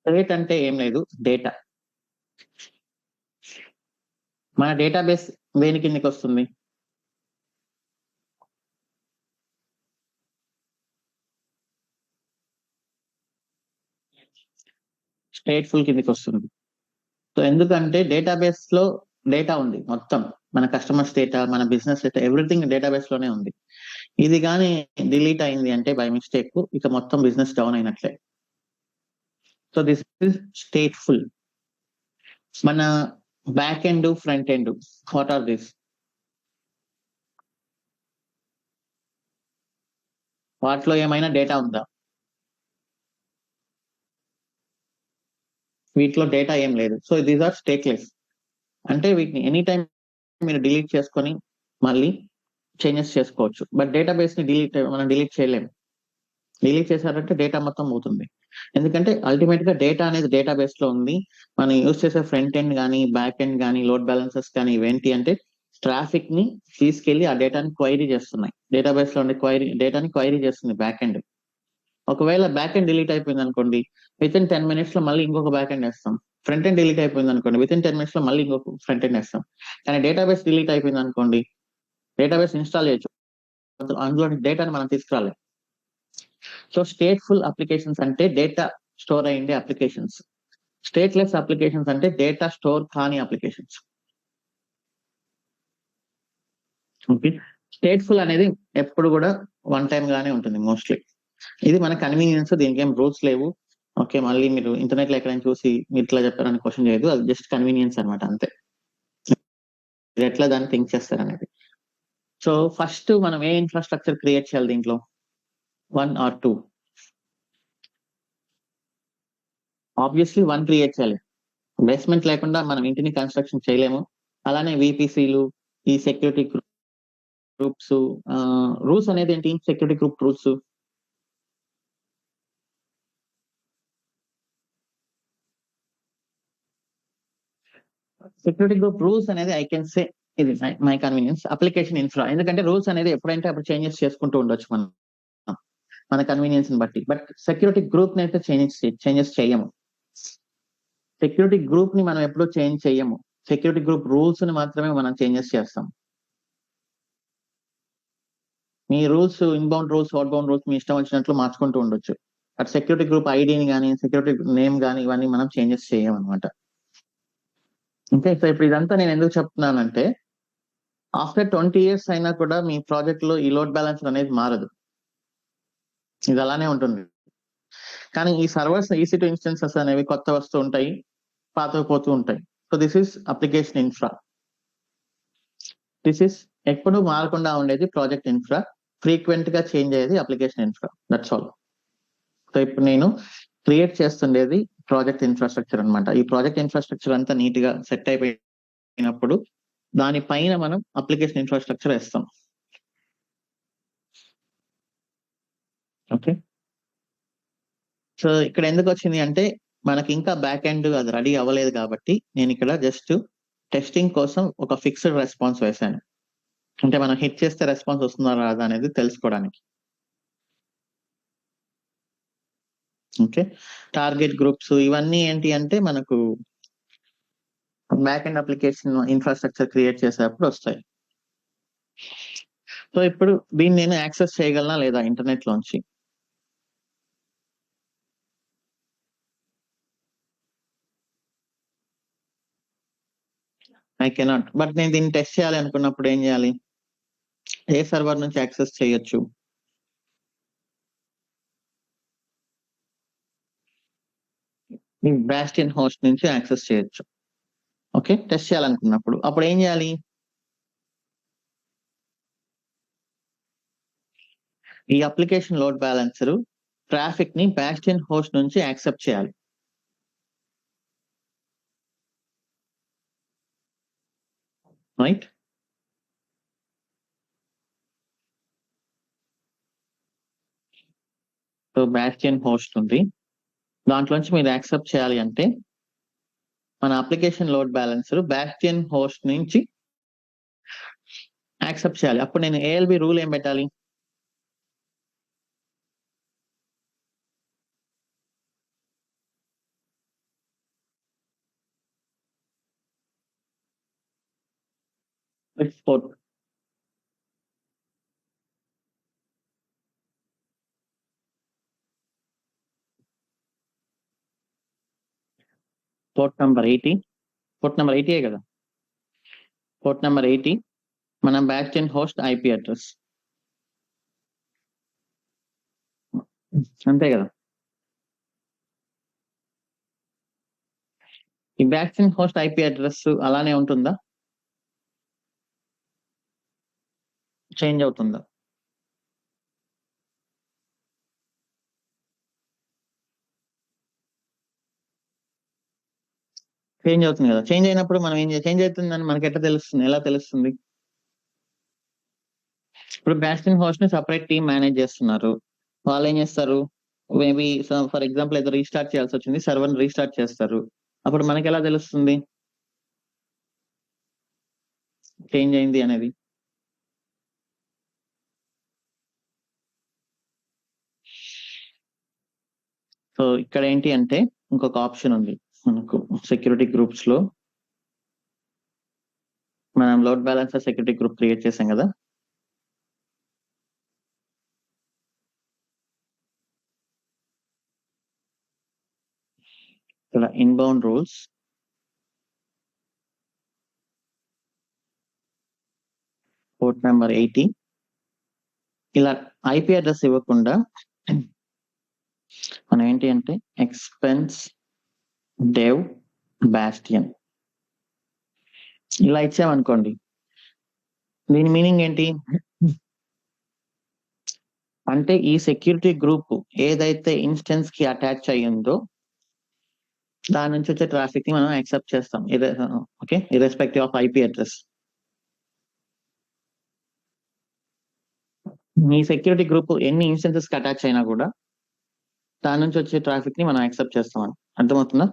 స్టేట్ అంటే ఏం లేదు, డేటా. మన డేటాబేస్ దేని కిందకి వస్తుంది? స్టేట్ఫుల్ కిందకి వస్తుంది. సో ఎందుకంటే డేటాబేస్ లో డేటా ఉంది మొత్తం, మన కస్టమర్స్ డేటా, మన బిజినెస్ డేటా, ఎవ్రీథింగ్ డేటాబేస్ లోనే ఉంది. ఇది కానీ డిలీట్ అయింది అంటే బై మిస్టేక్, ఇక మొత్తం బిజినెస్ డౌన్ అయినట్లే. So this is stateful. మన back end, front end, what are this? వాటిలో ఏమైనా డేటా ఉందా? వీటిలో డేటా ఏం లేదు. So these are stateless. అంటే వీటిని ఎనీ టైం మీరు డిలీట్ చేసుకొని మళ్ళీ చేంజెస్ చేసుకోవచ్చు. బట్ డేటాబేస్ ని మనం డిలీట్ చేయలేము. డిలీట్ చేశారంటే డేటా మొత్తం పోతుంది. ఎందుకంటే అల్టిమేట్ గా డేటా అనేది డేటాబేస్ లో ఉంది. మనం యూజ్ చేసే ఫ్రంట్ ఎండ్ కానీ, బ్యాక్ ఎండ్ కానీ, లోడ్ బ్యాలెన్సెస్ కానీ ఇవేంటి అంటే ట్రాఫిక్ ని తీసుకెళ్లి ఆ డేటాని క్వైరీ చేస్తున్నాయి. డేటాబేస్ లో ఉండే డేటాని క్వైరీ చేస్తుంది బ్యాక్ ఎండ్. ఒకవేళ బ్యాక్ ఎండ్ డిలీట్ అయిపోయింది అనుకోండి, విత్ ఇన్ 10 minutes లో మళ్ళీ ఇంకొక బ్యాక్ ఎండ్ వేస్తాం. ఫ్రంట్ ఎండ్ డిలీట్ అయిపోయింది అనుకోండి, విత్ ఇన్ 10 minutes లో మళ్ళీ ఇంకొక ఫ్రంట్ ఎండ్ వేస్తాం. కానీ డేటాబేస్ డిలీట్ అయిపోయింది అనుకోండి, డేటాబేస్ ఇన్స్టాల్ చేయొచ్చు, అందులో డేటాని మనం తీసుకురాలేం. సో స్టేట్ఫుల్ అప్లికేషన్స్ అంటే డేటా స్టోర్ అయ్యే అప్లికేషన్స్. స్టేట్లెస్ అప్లికేషన్స్ అంటే డేటా స్టోర్ కాని అప్లికేషన్స్. ఓకే, స్టేట్ఫుల్ అనేది ఎప్పుడు కూడా వన్ టైం గానే ఉంటుంది మోస్ట్లీ. ఇది మన కన్వీనియన్స్, దీనికి ఏం రూల్స్ లేవు. ఓకే, మళ్ళీ మీరు ఇంటర్నెట్ లో ఎక్కడైనా చూసి మీరు ఇట్లా చెప్పారని క్వశ్చన్ చేయదు, అది జస్ట్ కన్వీనియన్స్ అనమాట, అంతే. మీరు ఎట్లా దాన్ని థింక్ చేస్తారనేది. సో ఫస్ట్ మనం ఏ ఇన్ఫ్రాస్ట్రక్చర్ క్రియేట్ చేయాలి దీంట్లో? 1 or 2? ఆబ్వియస్లీ 1 క్రియేట్ చేయాలి. బేస్మెంట్ లేకుండా మనం ఇంటిని కన్స్ట్రక్షన్ చేయలేము. అలానే విపిసిలు, ఈ సెక్యూరిటీ గ్రూప్స్, రూల్స్ అనేది ఏంటి? Security group rules. Security group rules అనేది ఐ కెన్ సే ఇది మై కన్వీనియన్స్. అప్లికేషన్ ఇన్ఫ్రా, ఎందుకంటే రూల్స్ అనేది ఎప్పుడంటే అప్పుడు చేంజెస్ చేసుకుంటూ ఉండొచ్చు మనం మన కన్వీనియన్స్ ని బట్టి. బట్ సెక్యూరిటీ గ్రూప్ ని అయితే చేంజెస్ చేయము. సెక్యూరిటీ గ్రూప్ ని మనం ఎప్పుడూ చేంజ్ చేయము. సెక్యూరిటీ గ్రూప్ రూల్స్ ని మాత్రమే మనం చేంజెస్ చేస్తాం. మీ rules, inbound rules, outbound rules మీ ఇష్టం వచ్చినట్లు మార్చుకుంటూ ఉండొచ్చు. బట్ సెక్యూరిటీ గ్రూప్ ఐడిని కానీ, సెక్యూరిటీ నేమ్ కానీ ఇవన్నీ మనం చేంజెస్ చేయమన్నమాట. ఓకే, సో ఇప్పుడు ఇదంతా నేను ఎందుకు చెప్తున్నానంటే, ఆఫ్టర్ 20 years అయినా కూడా మీ ప్రాజెక్ట్ లో ఈ లోడ్ బ్యాలెన్సర్ అనేది మారదు, ఇది అలానే ఉంటుంది. కానీ ఈ సర్వర్స్, EC2 ఇన్స్టెన్సెస్ అనేవి కొత్త వస్తూ ఉంటాయి, పాతకు పోతూ ఉంటాయి. So this is application infra. This is ఎప్పుడు మారకుండా ఉండేది ప్రాజెక్ట్ ఇన్ఫ్రా, ఫ్రీక్వెంట్ గా చేంజ్ అయ్యేది application infra. That's all. So ఇప్పుడు నేను క్రియేట్ చేస్తుండేది ప్రాజెక్ట్ ఇన్ఫ్రాస్ట్రక్చర్ అనమాట. ఈ ప్రాజెక్ట్ ఇన్ఫ్రాస్ట్రక్చర్ అంతా నీట్ గా సెట్ అయిపోయినప్పుడు దానిపైన మనం అప్లికేషన్ ఇన్ఫ్రాస్ట్రక్చర్ వేస్తాం. ఓకే, సో ఇక్కడ ఎందుకు వచ్చింది అంటే మనకి ఇంకా బ్యాక్ ఎండ్ అది రెడీ అవ్వలేదు కాబట్టి నేను ఇక్కడ జస్ట్ టెస్టింగ్ కోసం ఒక ఫిక్స్డ్ రెస్పాన్స్ వేసాను. అంటే మనం హిట్ చేస్తే రెస్పాన్స్ వస్తుందా రాదా అనేది తెలుసుకోవడానికి. ఓకే, టార్గెట్ గ్రూప్స్ ఇవన్నీ ఏంటి అంటే మనకు back end application infrastructure create చేసేటప్పుడు వస్తాయి. సో ఇప్పుడు దీన్ని నేను యాక్సెస్ చేయగలనా లేదా ఇంటర్నెట్ లోంచి? I cannot. బట్ నేను దీన్ని టెస్ట్ చేయాలి అనుకున్నప్పుడు ఏం చేయాలి? ఏ సర్వర్ నుంచి యాక్సెస్ చేయొచ్చు? బాస్టియన్ హోస్ట్ నుంచి యాక్సెస్ చేయొచ్చు. ఓకే, టెస్ట్ చేయాలనుకున్నప్పుడు అప్పుడు ఏం చేయాలి? ఈ అప్లికేషన్ లోడ్ బ్యాలెన్సర్ ట్రాఫిక్ ని బాస్టియన్ హోస్ట్ నుంచి యాక్సెప్ట్ చేయాలి. రైట్, సో బాస్టియన్ హోస్ట్ ఉంది, దాంట్లోంచి మీరు యాక్సెప్ట్ చేయాలి అంటే మన application load balancer Bastian host నుంచి యాక్సెప్ట్ చేయాలి. అప్పుడు నేను ALB రూల్ ఏం పెట్టాలి? Port number 80. పోర్ట్ నెంబర్ 80 కదా. పోర్ట్ నెంబర్ 80 మన బాస్టియన్ హోస్ట్ IP అడ్రస్. అంతే కదా. ఈ బ్యాస్టియన్ హోస్ట్ ఐపీ అడ్రస్ అలానే ఉంటుందా, చేంజ్ అవుతుందా? చేంజ్ అవుతుంది కదా. చేంజ్ అయినప్పుడు మనం ఏం చేంజ్ అవుతుందని మనకి ఎట్లా తెలుస్తుంది, ఎలా తెలుస్తుంది? ఇప్పుడు బ్యాస్టియన్ హోస్ట్ ని సపరేట్ టీమ్ మేనేజ్ చేస్తున్నారు. వాళ్ళు ఏం చేస్తారు, మేబీ ఫర్ ఎగ్జాంపుల్ ఏదో రీస్టార్ట్ చేయాల్సి వచ్చింది, సర్వర్ రీస్టార్ట్ చేస్తారు. అప్పుడు మనకి ఎలా తెలుస్తుంది చేంజ్ అయింది అనేది? సో ఇక్కడ ఏంటి అంటే ఇంకొక ఆప్షన్ ఉంది మనకు సెక్యూరిటీ గ్రూప్స్ లో. మనం load balancer security group create చేసాం కదా. ఇక్కడ ఇన్బౌండ్ రూల్స్, పోర్ట్ నెంబర్ 80. ఇలా ఐపీ అడ్రస్ ఇవ్వకుండా మనం ఏంటి అంటే ఎక్స్పెన్స్ డెవ్ బాస్టియన్ ఇలా ఇచ్చామనుకోండి, దీని మీనింగ్ ఏంటి అంటే ఈ సెక్యూరిటీ గ్రూప్ ఏదైతే ఇన్స్టెన్స్ కి అటాచ్ అయ్యిందో దాని నుంచి వచ్చే ట్రాఫిక్ ని మనం యాక్సెప్ట్ చేస్తాం. Okay, irrespective of IP address. Me security group ఎన్ని ఇన్స్టెన్సెస్ కి అటాచ్ అయినా కూడా దాని నుంచి వచ్చే ట్రాఫిక్ ని మనం యాక్సెప్ట్ చేస్తామని అర్థమవుతుందా?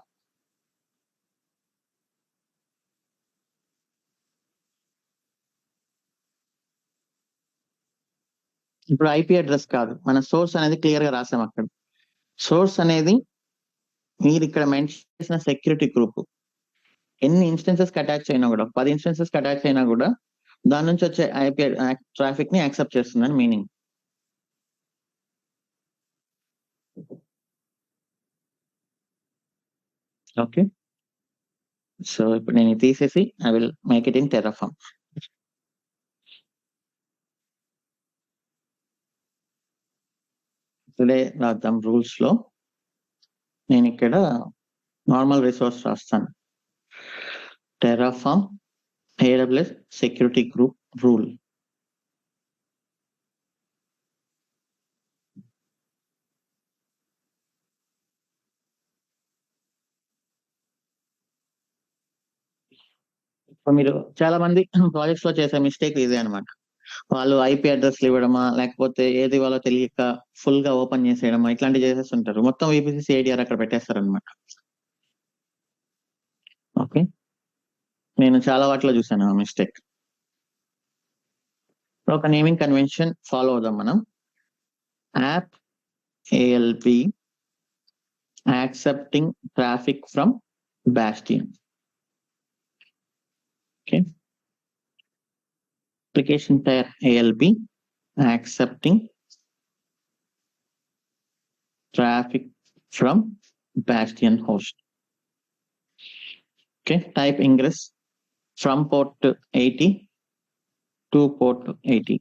ఇప్పుడు ఐపీ అడ్రస్ కాదు, మన సోర్స్ అనేది క్లియర్ గా రాసాం అక్కడ. సోర్స్ అనేది మీరు ఇక్కడ మెన్షన్ చేసిన సెక్యూరిటీ గ్రూప్ ఎన్ని ఇన్స్టెన్సెస్ కి అటాచ్ అయినా కూడా, 10 ఇన్స్టెన్సెస్ కి అటాచ్ అయినా కూడా దాని నుంచి వచ్చే ఐపీ ట్రాఫిక్ ని యాక్సెప్ట్ చేస్తుందని మీనింగ్. ఓకే, సో ఇప్పుడు నేను తీసేసి I will make it in Terraform. Today రాద్దాం రూల్స్ లో. నేను ఇక్కడ నార్మల్ రిసోర్స్ రాస్తాను, Terraform AWS security group rule. మీరు చాలా మంది ప్రాజెక్ట్స్ లో చేసే మిస్టేక్ ఇదే అనమాట. వాళ్ళు ఐపీ అడ్రస్లు ఇవ్వడమా లేకపోతే ఏది వాళ్ళో తెలియక ఫుల్ గా ఓపెన్ చేసేయడమా ఇట్లాంటివి చేసేస్తుంటారు. మొత్తం VPC CIDR అక్కడ పెట్టేస్తారు అనమాట. ఓకే, నేను చాలా వాటిలో చూసాను ఆ మిస్టేక్. ఒక నేమింగ్ కన్వెన్షన్ ఫాలో అవుదాం మనం. App ALB accepting traffic from Bastian. Okay, application pair ALB accepting traffic from bastion host. Okay, type ingress from port 80 to port 80.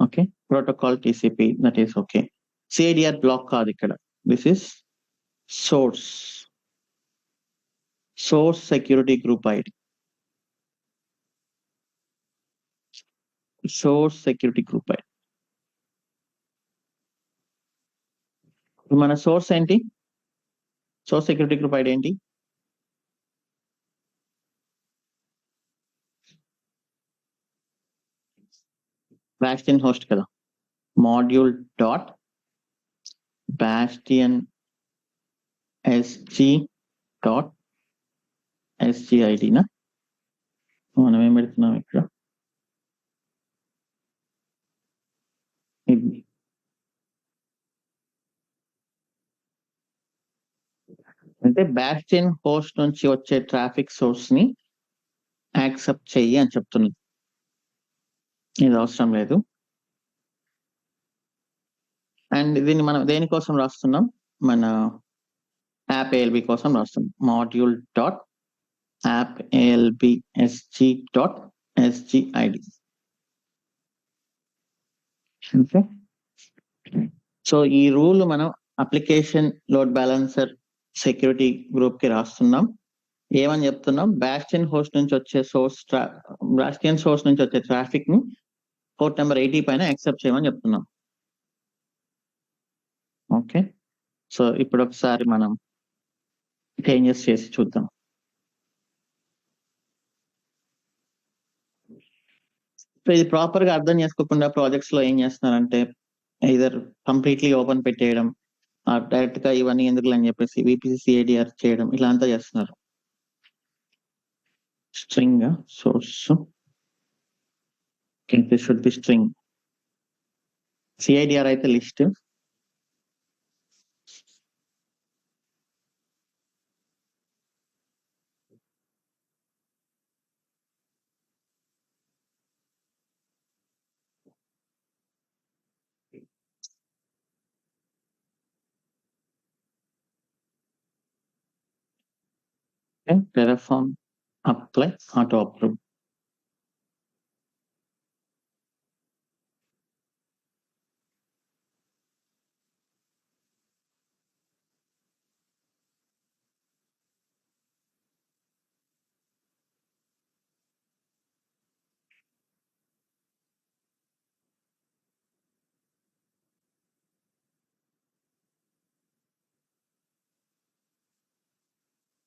Okay, protocol TCP, that is okay. CIDR block కాదు ఇక్కడ, this is source security group ID. source security group ID. మన source ఏంటి, source security group ID ఏంటి? Bastian host కదా. Module dot Bastian SG dot SGID నా మనం ఏం పెడుతున్నాం ఇక్కడ, ఇది అంటే బాస్టియన్ హోస్ట్ నుంచి వచ్చే ట్రాఫిక్ సోర్స్ ని యాక్సెప్ట్ చెయ్యి అని చెప్తున్నది. ఇది అవసరం లేదు. అండ్ దీన్ని మనం దేనికోసం రాస్తున్నాం, మన యాప్ ALB కోసం రాస్తున్నాం. Module dot app ALB SG dot SGID. Okay, so ఈ రూల్ మనం application load balancer security group కి రాస్తున్నాం. ఏమని చెప్తున్నాం, బాస్టియన్ హోస్ట్ నుంచి వచ్చే ట్రాఫిక్ ని పోర్ట్ నెంబర్ 80 పైన యాక్సెప్ట్ చేయమని చెప్తున్నాం. ఓకే, సో ఇప్పుడు ఒకసారి మనం చేంజెస్ చేసి చూద్దాం. సో ఇది ప్రాపర్ గా అర్థం చేసుకోకుండా ప్రాజెక్ట్స్ లో ఏం చేస్తున్నారంటే ఇదర్ కంప్లీట్లీ ఓపెన్ పెట్టేయడం, డైరెక్ట్ గా ఇవన్నీ ఎందుకు అని చెప్పేసి విపిసి సిఐడిఆర్ చేయడం, ఇలా అంతా చేస్తున్నారు. String source should be string, CIDR అయితే list, Terraform apply auto approve.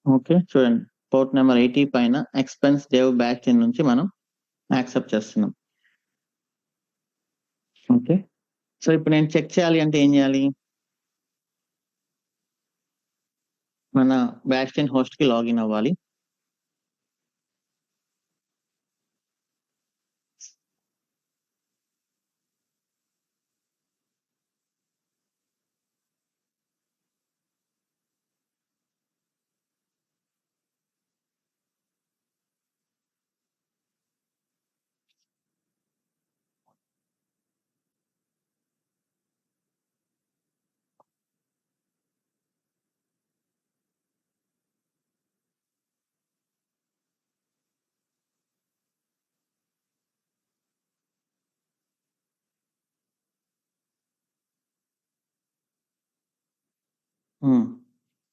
Okay, చూడండి పోర్ట్ నెంబర్ 80 పైన ఎక్స్పెన్స్ డేవ్ బ్యాక్ నుంచి మనం యాక్సెప్ట్ చేస్తున్నాం. ఓకే, సో ఇప్పుడు నేను చెక్ చేయాలి అంటే ఏం చేయాలి, మన బాస్టియన్ హోస్ట్ కి లాగిన్ అవ్వాలి.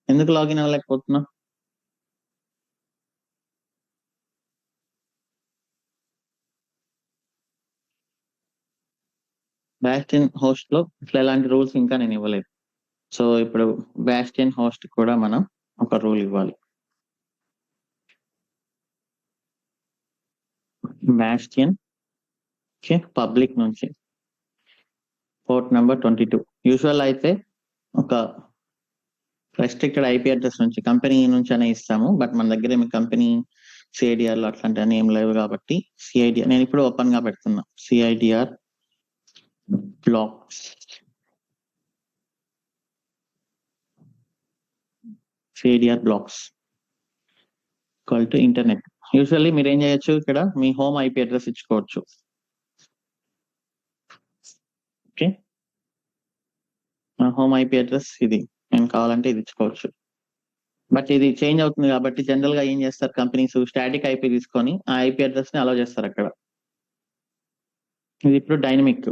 ఎందుకు లాగిన్ అవ్వలేకపోతున్నా, బాస్టియన్ హోస్ట్ లో ఇట్లా ఎలాంటి రూల్స్ ఇంకా నేను ఇవ్వలేదు. సో ఇప్పుడు బాస్టియన్ హోస్ట్ కూడా మనం ఒక రూల్ ఇవ్వాలి. బాస్టియన్ పబ్లిక్ నుంచి పోర్ట్ నెంబర్ 22, యూజువల్ అయితే ఒక రెస్ట్రిక్టెడ్ ఐపీ అడ్రస్ నుంచి కంపెనీ నుంచి అనే ఇస్తాము, బట్ మన దగ్గర ఏమి కంపెనీ సిఐడిఆర్ అట్లాంటి అని ఏం లేవు కాబట్టి సిఐడిఆర్ నేను ఇప్పుడు ఓపెన్ గా పెడుతున్నా. CIDR blocks, CIDR blocks equal to internet. Usually మీరు ఏం చేయొచ్చు, ఇక్కడ మీ హోమ్ ఐపీ అడ్రస్ ఇచ్చుకోవచ్చు. ఓకే, నా హోమ్ ఐపీ అడ్రస్ ఇది, నేను కావాలంటే ఇది ఇచ్చుకోవచ్చు. బట్ ఇది చేంజ్ అవుతుంది కాబట్టి జనరల్ గా ఏం చేస్తారు కంపెనీస్, స్టాటిక్ ఐపీ తీసుకొని ఆ ఐపీ అడ్రస్ ని అలౌ చేస్తారు అక్కడ. ఇది ఇప్పుడు డైనమిక్.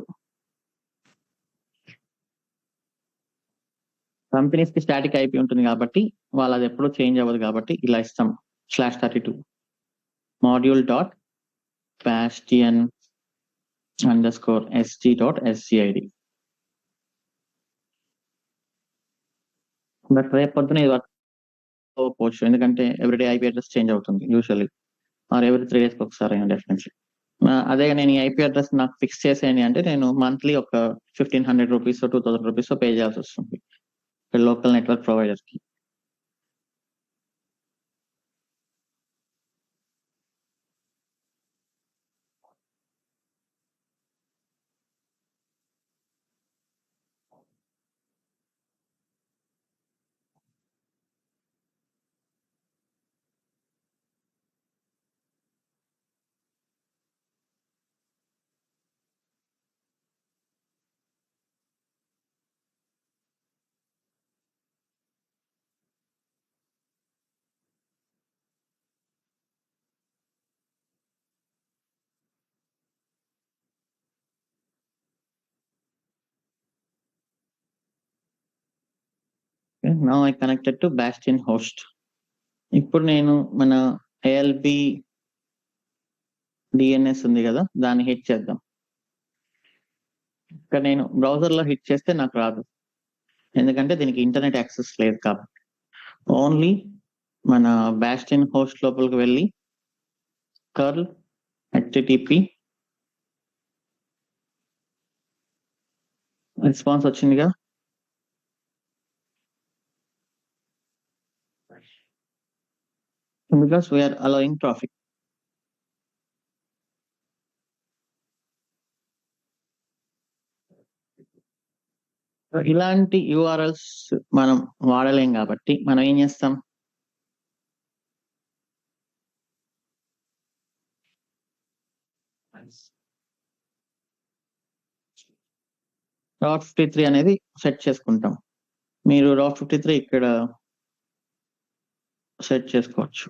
కంపెనీస్ కి స్టాటిక్ ఐపీ ఉంటుంది కాబట్టి వాళ్ళు అది ఎప్పుడూ చేంజ్ అవ్వదు కాబట్టి ఇలా ఇస్తాం /32 module dot Bastian _sg.scid. But రేపు పొద్దున ఇది పోవచ్చు, ఎందుకంటే ఎవ్రీడే ఐపీ అడ్రస్ చేంజ్ అవుతుంది యూజువల్లీ, ఆర్ ఎవ్రీ 3 days ఒకసారి డెఫినెట్లీ. అదే నేను ఈ ఐపీ అడ్రస్ నాకు ఫిక్స్ చేసేయండి అంటే నేను మంత్లీ ఒక 1500 రూపీస్ 2000 రూపీస్ పే చేయాల్సి వస్తుంది లోకల్ నెట్వర్క్ ప్రొవైడర్ కి. Now I connected to Bastion host. ఇప్పుడు నేను మన ALB DNS ఉంది కదా, దాన్ని హిట్ చేద్దాం. ఇక్కడ నేను బ్రౌజర్లో హిట్ చేస్తే నాకు రాదు, ఎందుకంటే దీనికి ఇంటర్నెట్ యాక్సెస్ లేదు కాబట్టి. ఓన్లీ మన Bastion host లోపలికి వెళ్ళి curl http రెస్పాన్స్ వచ్చిందిగా, because we are allowing traffic. ఇలాంటి URLs మనం వాడలేం కాబట్టి మనం ఏం చేస్తాం, Route 53 అనేది సెట్ చేసుకుంటాం. మీరు Route 53 ఇక్కడ సెట్ చేసుకోవచ్చు.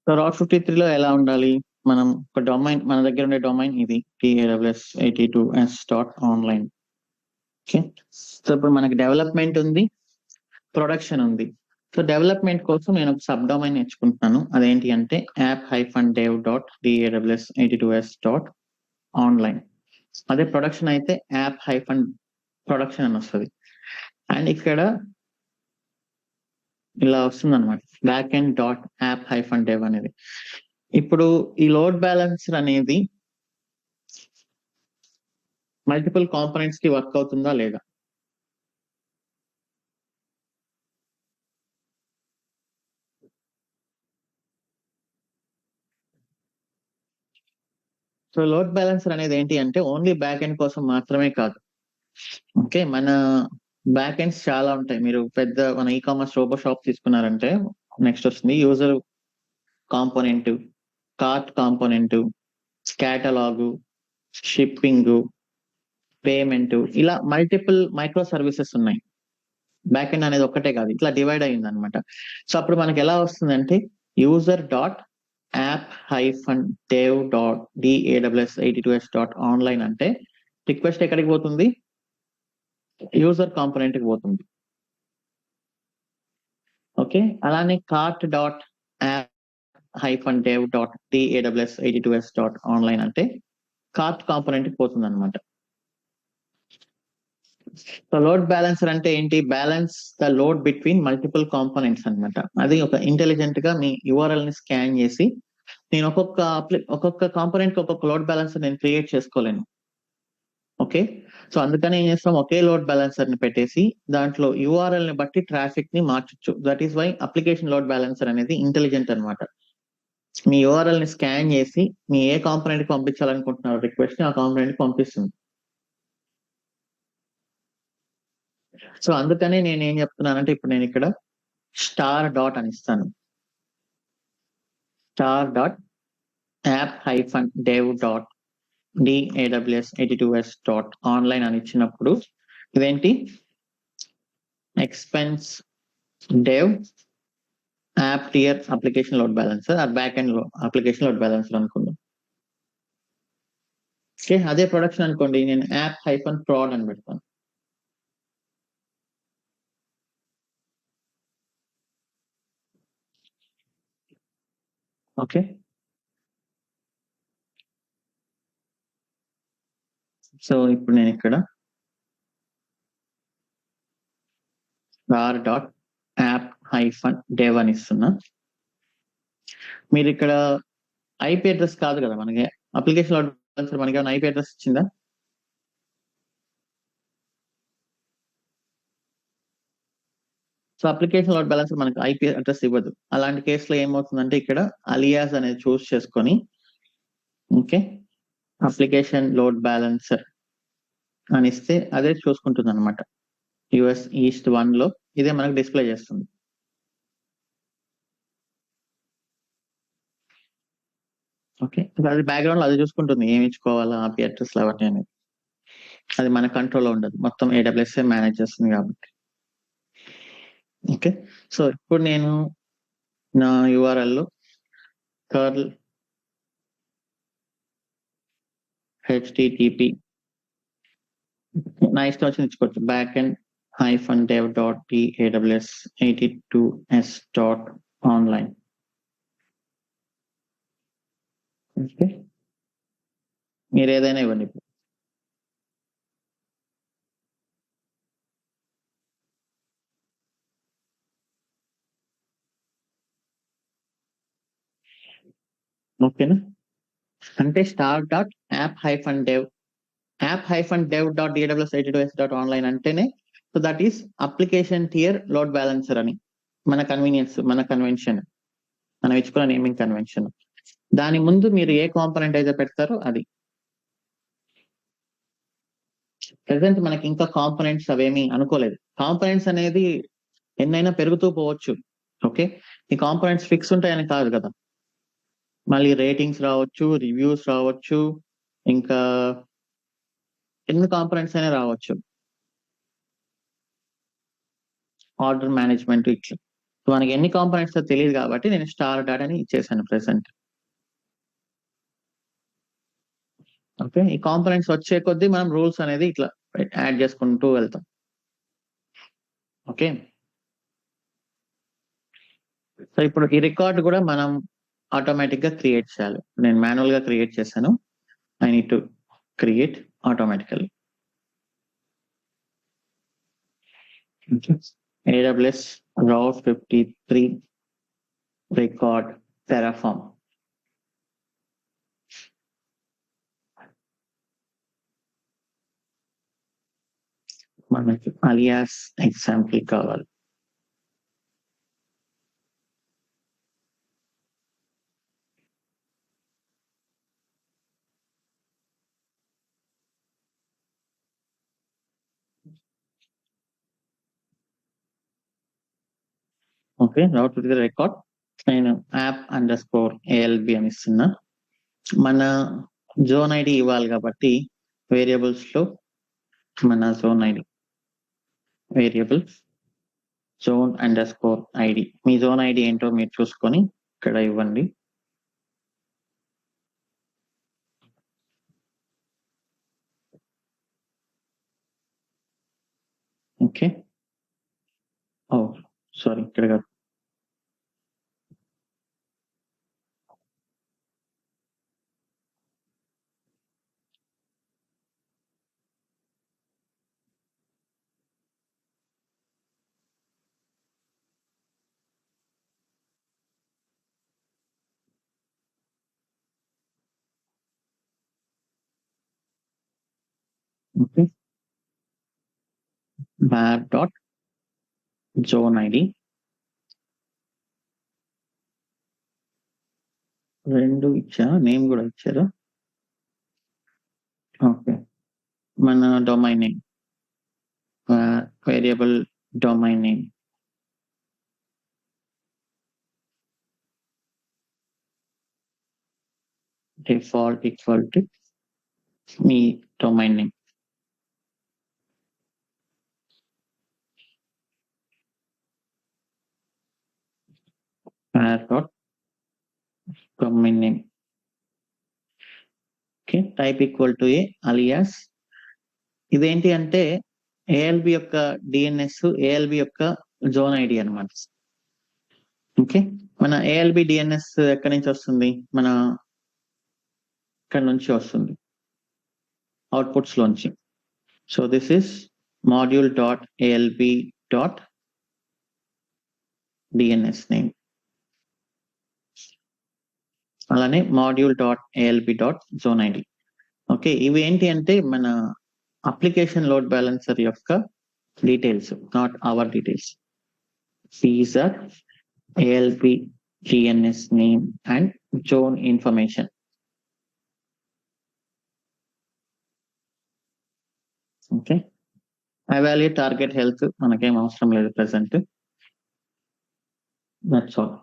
సో Route 53లో ఎలా ఉండాలి, మనం ఒక డొమైన్, మన దగ్గర ఉండే డొమైన్ ఇది taws82s.online. ఓకే, సో ఇప్పుడు మనకి డెవలప్మెంట్ ఉంది, ప్రొడక్షన్ ఉంది. సో డెవలప్మెంట్ కోసం నేను ఒక సబ్ డొమైన్ ఎంచుకుంటున్నాను. అదేంటి అంటే app-dev.taws82s.online. అదే ప్రొడక్షన్ అయితే app-production అని వస్తుంది. అండ్ ఇక్కడ ఇలా వస్తుంది అనమాట, backend.app-dev అనేది. ఇప్పుడు ఈ లోడ్ బ్యాలెన్సర్ అనేది మల్టిపుల్ కాంపోనెంట్స్ కి వర్క్ అవుతుందా లేదా? సో లోడ్ బ్యాలెన్సర్ అనేది ఏంటి అంటే ఓన్లీ బ్యాక్ ఎండ్ కోసం మాత్రమే కాదు. ఓకే, మన బ్యాక్ ఎండ్స్ చాలా ఉంటాయి. మీరు పెద్ద మన ఈకామర్స్ రోబో షాప్ తీసుకున్నారంటే నెక్స్ట్ వస్తుంది user component, cart component, catalogue, shipping, payment, ఇలా మల్టిపుల్ మైక్రో సర్వీసెస్ ఉన్నాయి. బ్యాక్ ఎండ్ అనేది ఒక్కటే కాదు, ఇట్లా డివైడ్ అయింది అనమాట. సో అప్పుడు మనకి ఎలా వస్తుందంటే user.app-dev.taws82s.online అంటే రిక్వెస్ట్ ఎక్కడికి పోతుంది, యూజర్ కాంపోనెంట్ కి పోతుంది. ఓకే, అలానే cart.app-dev.taws82s.online అంటే కార్ట్ కాంపోనెంట్ కి పోతుంది అనమాట. సో లోడ్ బ్యాలెన్సర్ అంటే ఏంటి, balance the load between multiple components అనమాట. అది ఒక ఇంటెలిజెంట్ గా మీ URL ని స్కాన్ చేసి, నేను ఒక్కొక్క కాంపోనెంట్ కి ఒక్కొక్క లోడ్ బ్యాలెన్సర్ నేను క్రియేట్ చేసుకోలేను. ఓకే, సో అందుకని ఏం చేస్తాం, ఒకే లోడ్ బ్యాలెన్సర్ ని పెట్టేసి దాంట్లో URL ని బట్టి ట్రాఫిక్ ని మార్చొచ్చు. That is why application load balancer అనేది ఇంటెలిజెంట్ అనమాట. మీ URL ని స్కాన్ చేసి మీ ఏ కాంపోనెంట్ కి పంపించాలనుకుంటున్నారు రిక్వెస్ట్ ని, ఆ కాంపోనెంట్ కి పంపిస్తుంది. సో అందుకనే నేను ఏం చెప్తున్నానంటే, ఇప్పుడు నేను ఇక్కడ స్టార్ డాట్ అని ఇస్తాను, star.app-dev.taws82s.online అని ఇచ్చినప్పుడు ఇదేంటి, expense dev app tier application load balancer, ఆ బ్యాక్ ఎండ్ లో అప్లికేషన్ లోడ్ బ్యాలెన్సర్ అనుకుందాం. ఓకే, అదే ప్రొడక్షన్ అనుకోండి, నేను app-prod అని పెడతాను. ఓకే, సో ఇప్పుడు నేను ఇక్కడ star.app-dev అని ఇస్తున్నా. మీరు ఇక్కడ IP అడ్రస్ కాదు కదా మనకి, అప్లికేషన్ లోడ్ బ్యాలెన్సర్ మనకి ఏమైనా IP అడ్రస్ ఇచ్చిందా? సో అప్లికేషన్ లోడ్ బ్యాలెన్సర్ మనకు IP అడ్రస్ ఇవ్వదు. అలాంటి కేసులో ఏమవుతుందంటే ఇక్కడ అలియాస్ అనేది చూస్ చేసుకొని, ఓకే, అప్లికేషన్ లోడ్ బ్యాలెన్సర్ అని ఇస్తే అదే చూసుకుంటుంది అనమాట. US East 1 లో ఇదే మనకు డిస్ప్లే చేస్తుంది. ఓకే, అది బ్యాక్గ్రౌండ్ లో అది చూసుకుంటుంది ఏమి ఇచ్చుకోవాలా, IP అడ్రస్ అవన్నీ అనేది. అది మన కంట్రోల్లో ఉండదు, మొత్తం AWS మేనేజ్ చేస్తుంది కాబట్టి. ఓకే, సో ఇప్పుడు నేను నా URL లో curl http నా ఇష్టం వచ్చింది ఇచ్చుకోవచ్చు backend -dev.taws82s.online. ఓకే, మీరు ఏదైనా ఇవ్వండి. ఓకేనా, అంటే start.app-dev.daws82s.online అంటేనే so that is application tier load balancer అని మన కన్వీనియన్స్, మన కన్వెన్షన్, మనం ఇచ్చుకున్న నేమింగ్ కన్వెన్షన్. దాని ముందు మీరు ఏ కాంపోనెంట్ అయితే పెడతారో అది. ప్రెసెంట్ మనకి ఇంకా కాంపోనెంట్స్ అవేమీ అనుకోలేదు. కాంపోనెంట్స్ అనేది ఎన్నైనా పెరుగుతూ పోవచ్చు. ఓకే, ఈ కాంపోనెంట్స్ ఫిక్స్ ఉంటాయని కాదు కదా, మళ్ళీ రేటింగ్స్ రావచ్చు, రివ్యూస్ రావచ్చు, ఇంకా ఎన్ని కాంపోనెంట్స్ అయినా రావచ్చు, ఆర్డర్ మేనేజ్మెంట్ ఇట్లా. మనకి ఎన్ని కాంపోనెంట్స్ తెలియదు కాబట్టి నేను స్టార్ డాట్ అని ఇచ్చేసాను ప్రెసెంట్. ఓకే, ఈ కాంపోనెంట్స్ వచ్చే కొద్దీ మనం రూల్స్ అనేది ఇట్లా యాడ్ చేసుకుంటూ వెళ్తాం. ఓకే, సో ఇప్పుడు ఈ రికార్డ్ కూడా మనం ఆటోమేటిక్ గా క్రియేట్ చేయాలి. నేను మాన్యువల్ గా క్రియేట్ చేశాను. I need to create automatically. AWS Route 53 record Terraform. మనకి alias example కావాలి. ఓకే, Route 53 రికార్డ్ నేను app_alb అని ఇస్తున్నా. మన జోన్ ఐడి ఇవ్వాలి కాబట్టి వేరియబుల్స్ లో మన జోన్ ఐడి వేరియబుల్ zone_id. మీ జోన్ ఐడి ఏంటో మీరు చూసుకొని ఇక్కడ ఇవ్వండి. ఓకే, ఓ సారీ, ఇక్కడ కాదు. ఓకే, var.zone id 2 ఇచ్చారు, నేమ్ కూడా ఇచ్చారు. ఓకే, మన domain name variable domain name default equal to me domain name. domain name. Okay, type equal to A alias. ఇదేంటి అంటే ALB యొక్క DNS, ALB యొక్క జోన్ ఐడి అనమాట. ఓకే, మన ALB DNS ఎక్కడి నుంచి వస్తుంది? మన ఇక్కడ నుంచి వస్తుంది, అవుట్పుట్స్ లోంచి. So this is module.alb.dns name, అలానే module.alb.zoneid. ఓకే, ఇవి ఏంటి అంటే మన అప్లికేషన్ లోడ్ బ్యాలెన్సర్ యొక్క details, not our details. These are ALB DNS name and zone information. Okay, evaluate target health మనకేం అవసరం లేదు ప్రెసెంట్. That's all.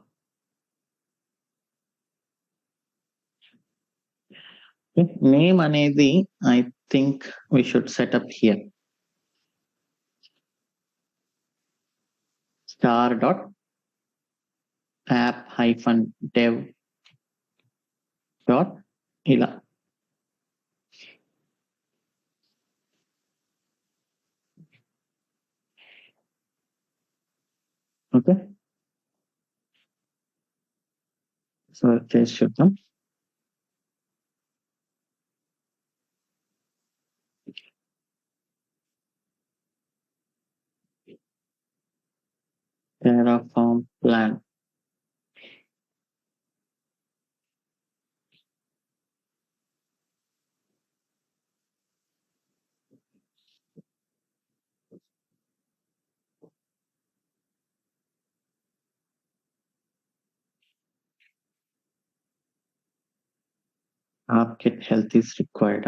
నేమ్ అనేది I think we should set up here. star dot app-dev ఇలా. Okay, so చేసి చూద్దాం. Terraform plan. App-Kit health is required.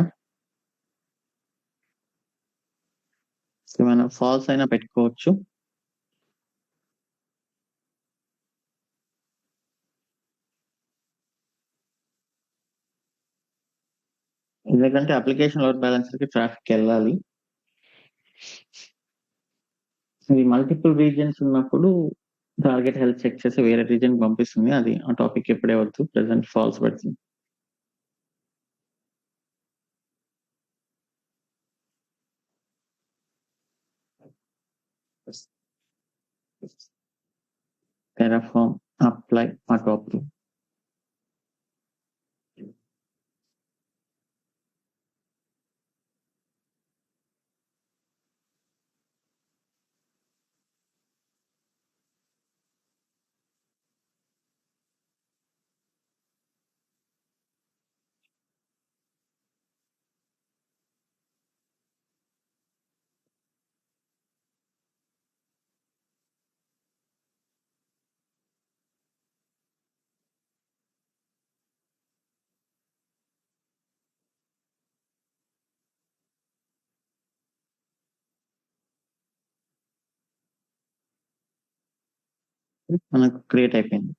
మనం falls అయినా పెట్టుకోవచ్చు. ఎందుకంటే అప్లికేషన్ లోడ్ బ్యాలెన్సర్ కి ట్రాఫిక్ వెళ్ళాలి. ఇది మల్టిపుల్ రీజన్స్ ఉన్నప్పుడు టార్గెట్ హెల్త్ చెక్ చేసి వేరే రీజన్ పంపిస్తుంది. అది ఆ టాపిక్ ఎప్పుడే వద్దు, ప్రెసెంట్ ఫాల్స్ పెడుతుంది. Terraform apply auto approve. మనకు క్రియేట్ అయిపోయింది.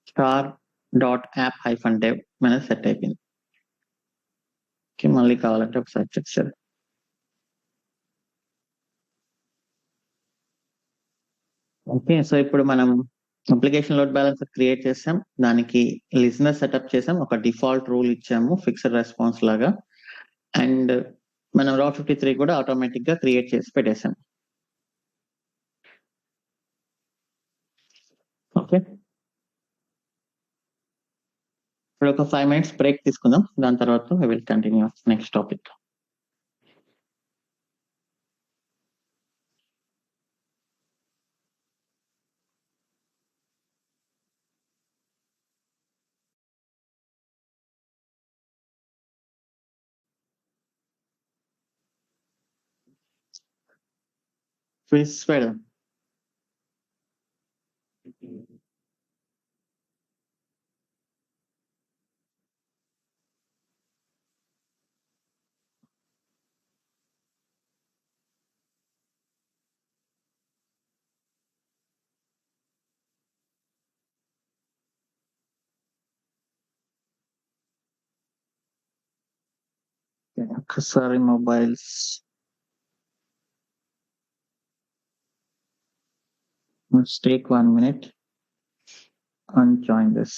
star.app-dev మనకు సెట్ అయిపోయింది. మళ్ళీ కావాలంటే ఒకసారి చెక్ చేద్దాం. ఓకే, సో ఇప్పుడు మనం అప్లికేషన్ లోడ్ బ్యాలెన్సర్ క్రియేట్ చేసాం, దానికి లిజనర్ సెటప్ చేసాం, ఒక డిఫాల్ట్ రూల్ ఇచ్చాము ఫిక్స్డ్ రెస్పాన్స్ లాగా, అండ్ మనం Route 53 కూడా ఆటోమేటిక్ గా క్రియేట్ చేసి పెట్టేసాం. ఓకే, ఇప్పుడు ఒక 5 minutes బ్రేక్ తీసుకుందాం, దాని తర్వాత we will continue next topic. Quiz వెళ్దాం. ఒకసారి mobiles let's take 1 minute and join this.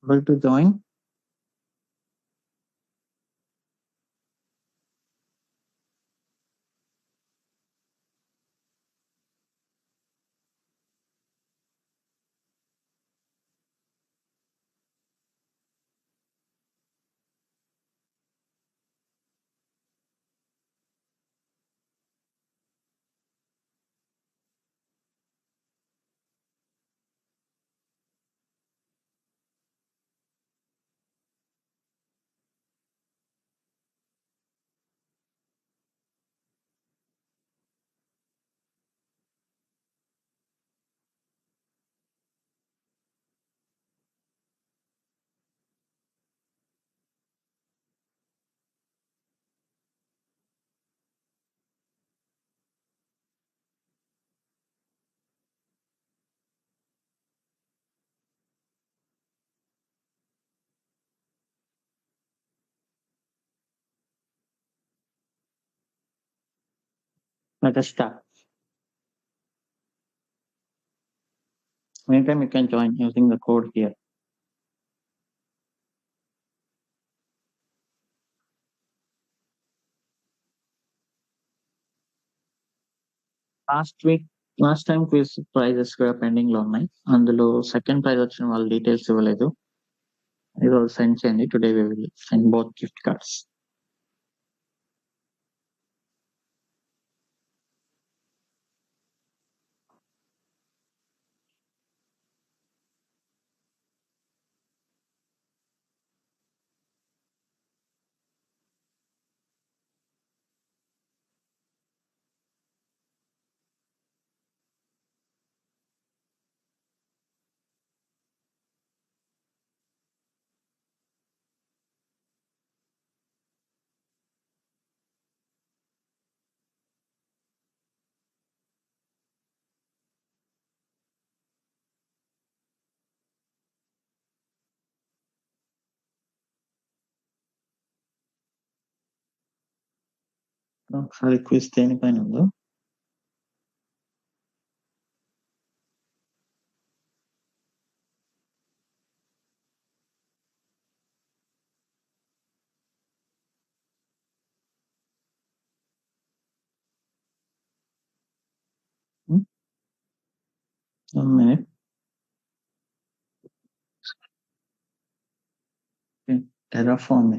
Able to join? Let us start. Anytime you can join using the code here. Last week last time quiz prizes కూడా pending లో ఉన్నాయి. అందులో second prize వచ్చిన వాళ్ళ details ఇవ్వలేదు. ఈరోజు send చేయండి. Today we will send both gift cards. ఒకసారి క్విజ్ దేనిపైన ఉందో మినిట్. టెరాఫార్మ్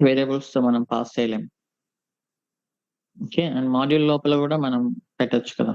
వేరియబుల్స్‌తో మనం పాస్ చేయలేం. ఓకే. అండ్ మాడ్యూల్ లోపల గూడా మనం పెట్టొచ్చు కదా!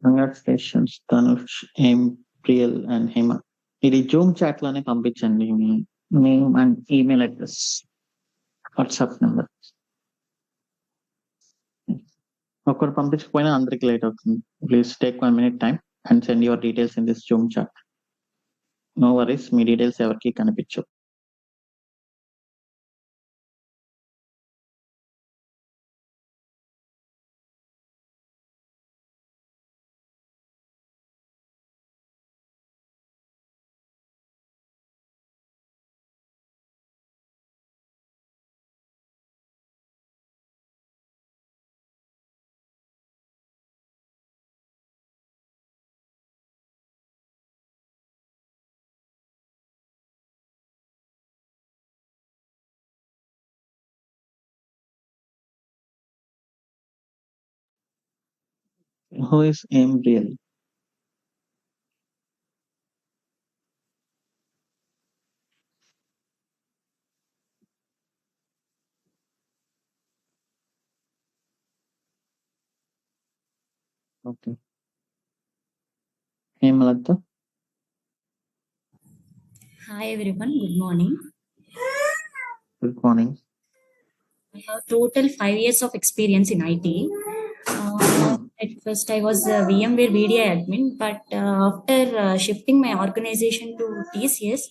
Congratulations Dhanush, Priyal and Hema. ఇది జూమ్ చాట్ లోనే పంపించండి మీ name and email address, WhatsApp number. ఒకరు పంపించకపోయినా అందరికి లేట్ అవుతుంది. Please take 1 minute time and send your details in this Zoom chat. No worries, మీ డీటెయిల్స్ ఎవరికి కనిపించవు. Who is Embriel? Okay. Hemalata? Hi everyone, good morning. Good morning. I have total 5 years of experience in IT. At first, I was a VMware VDI admin, but after shifting my organization to TCS,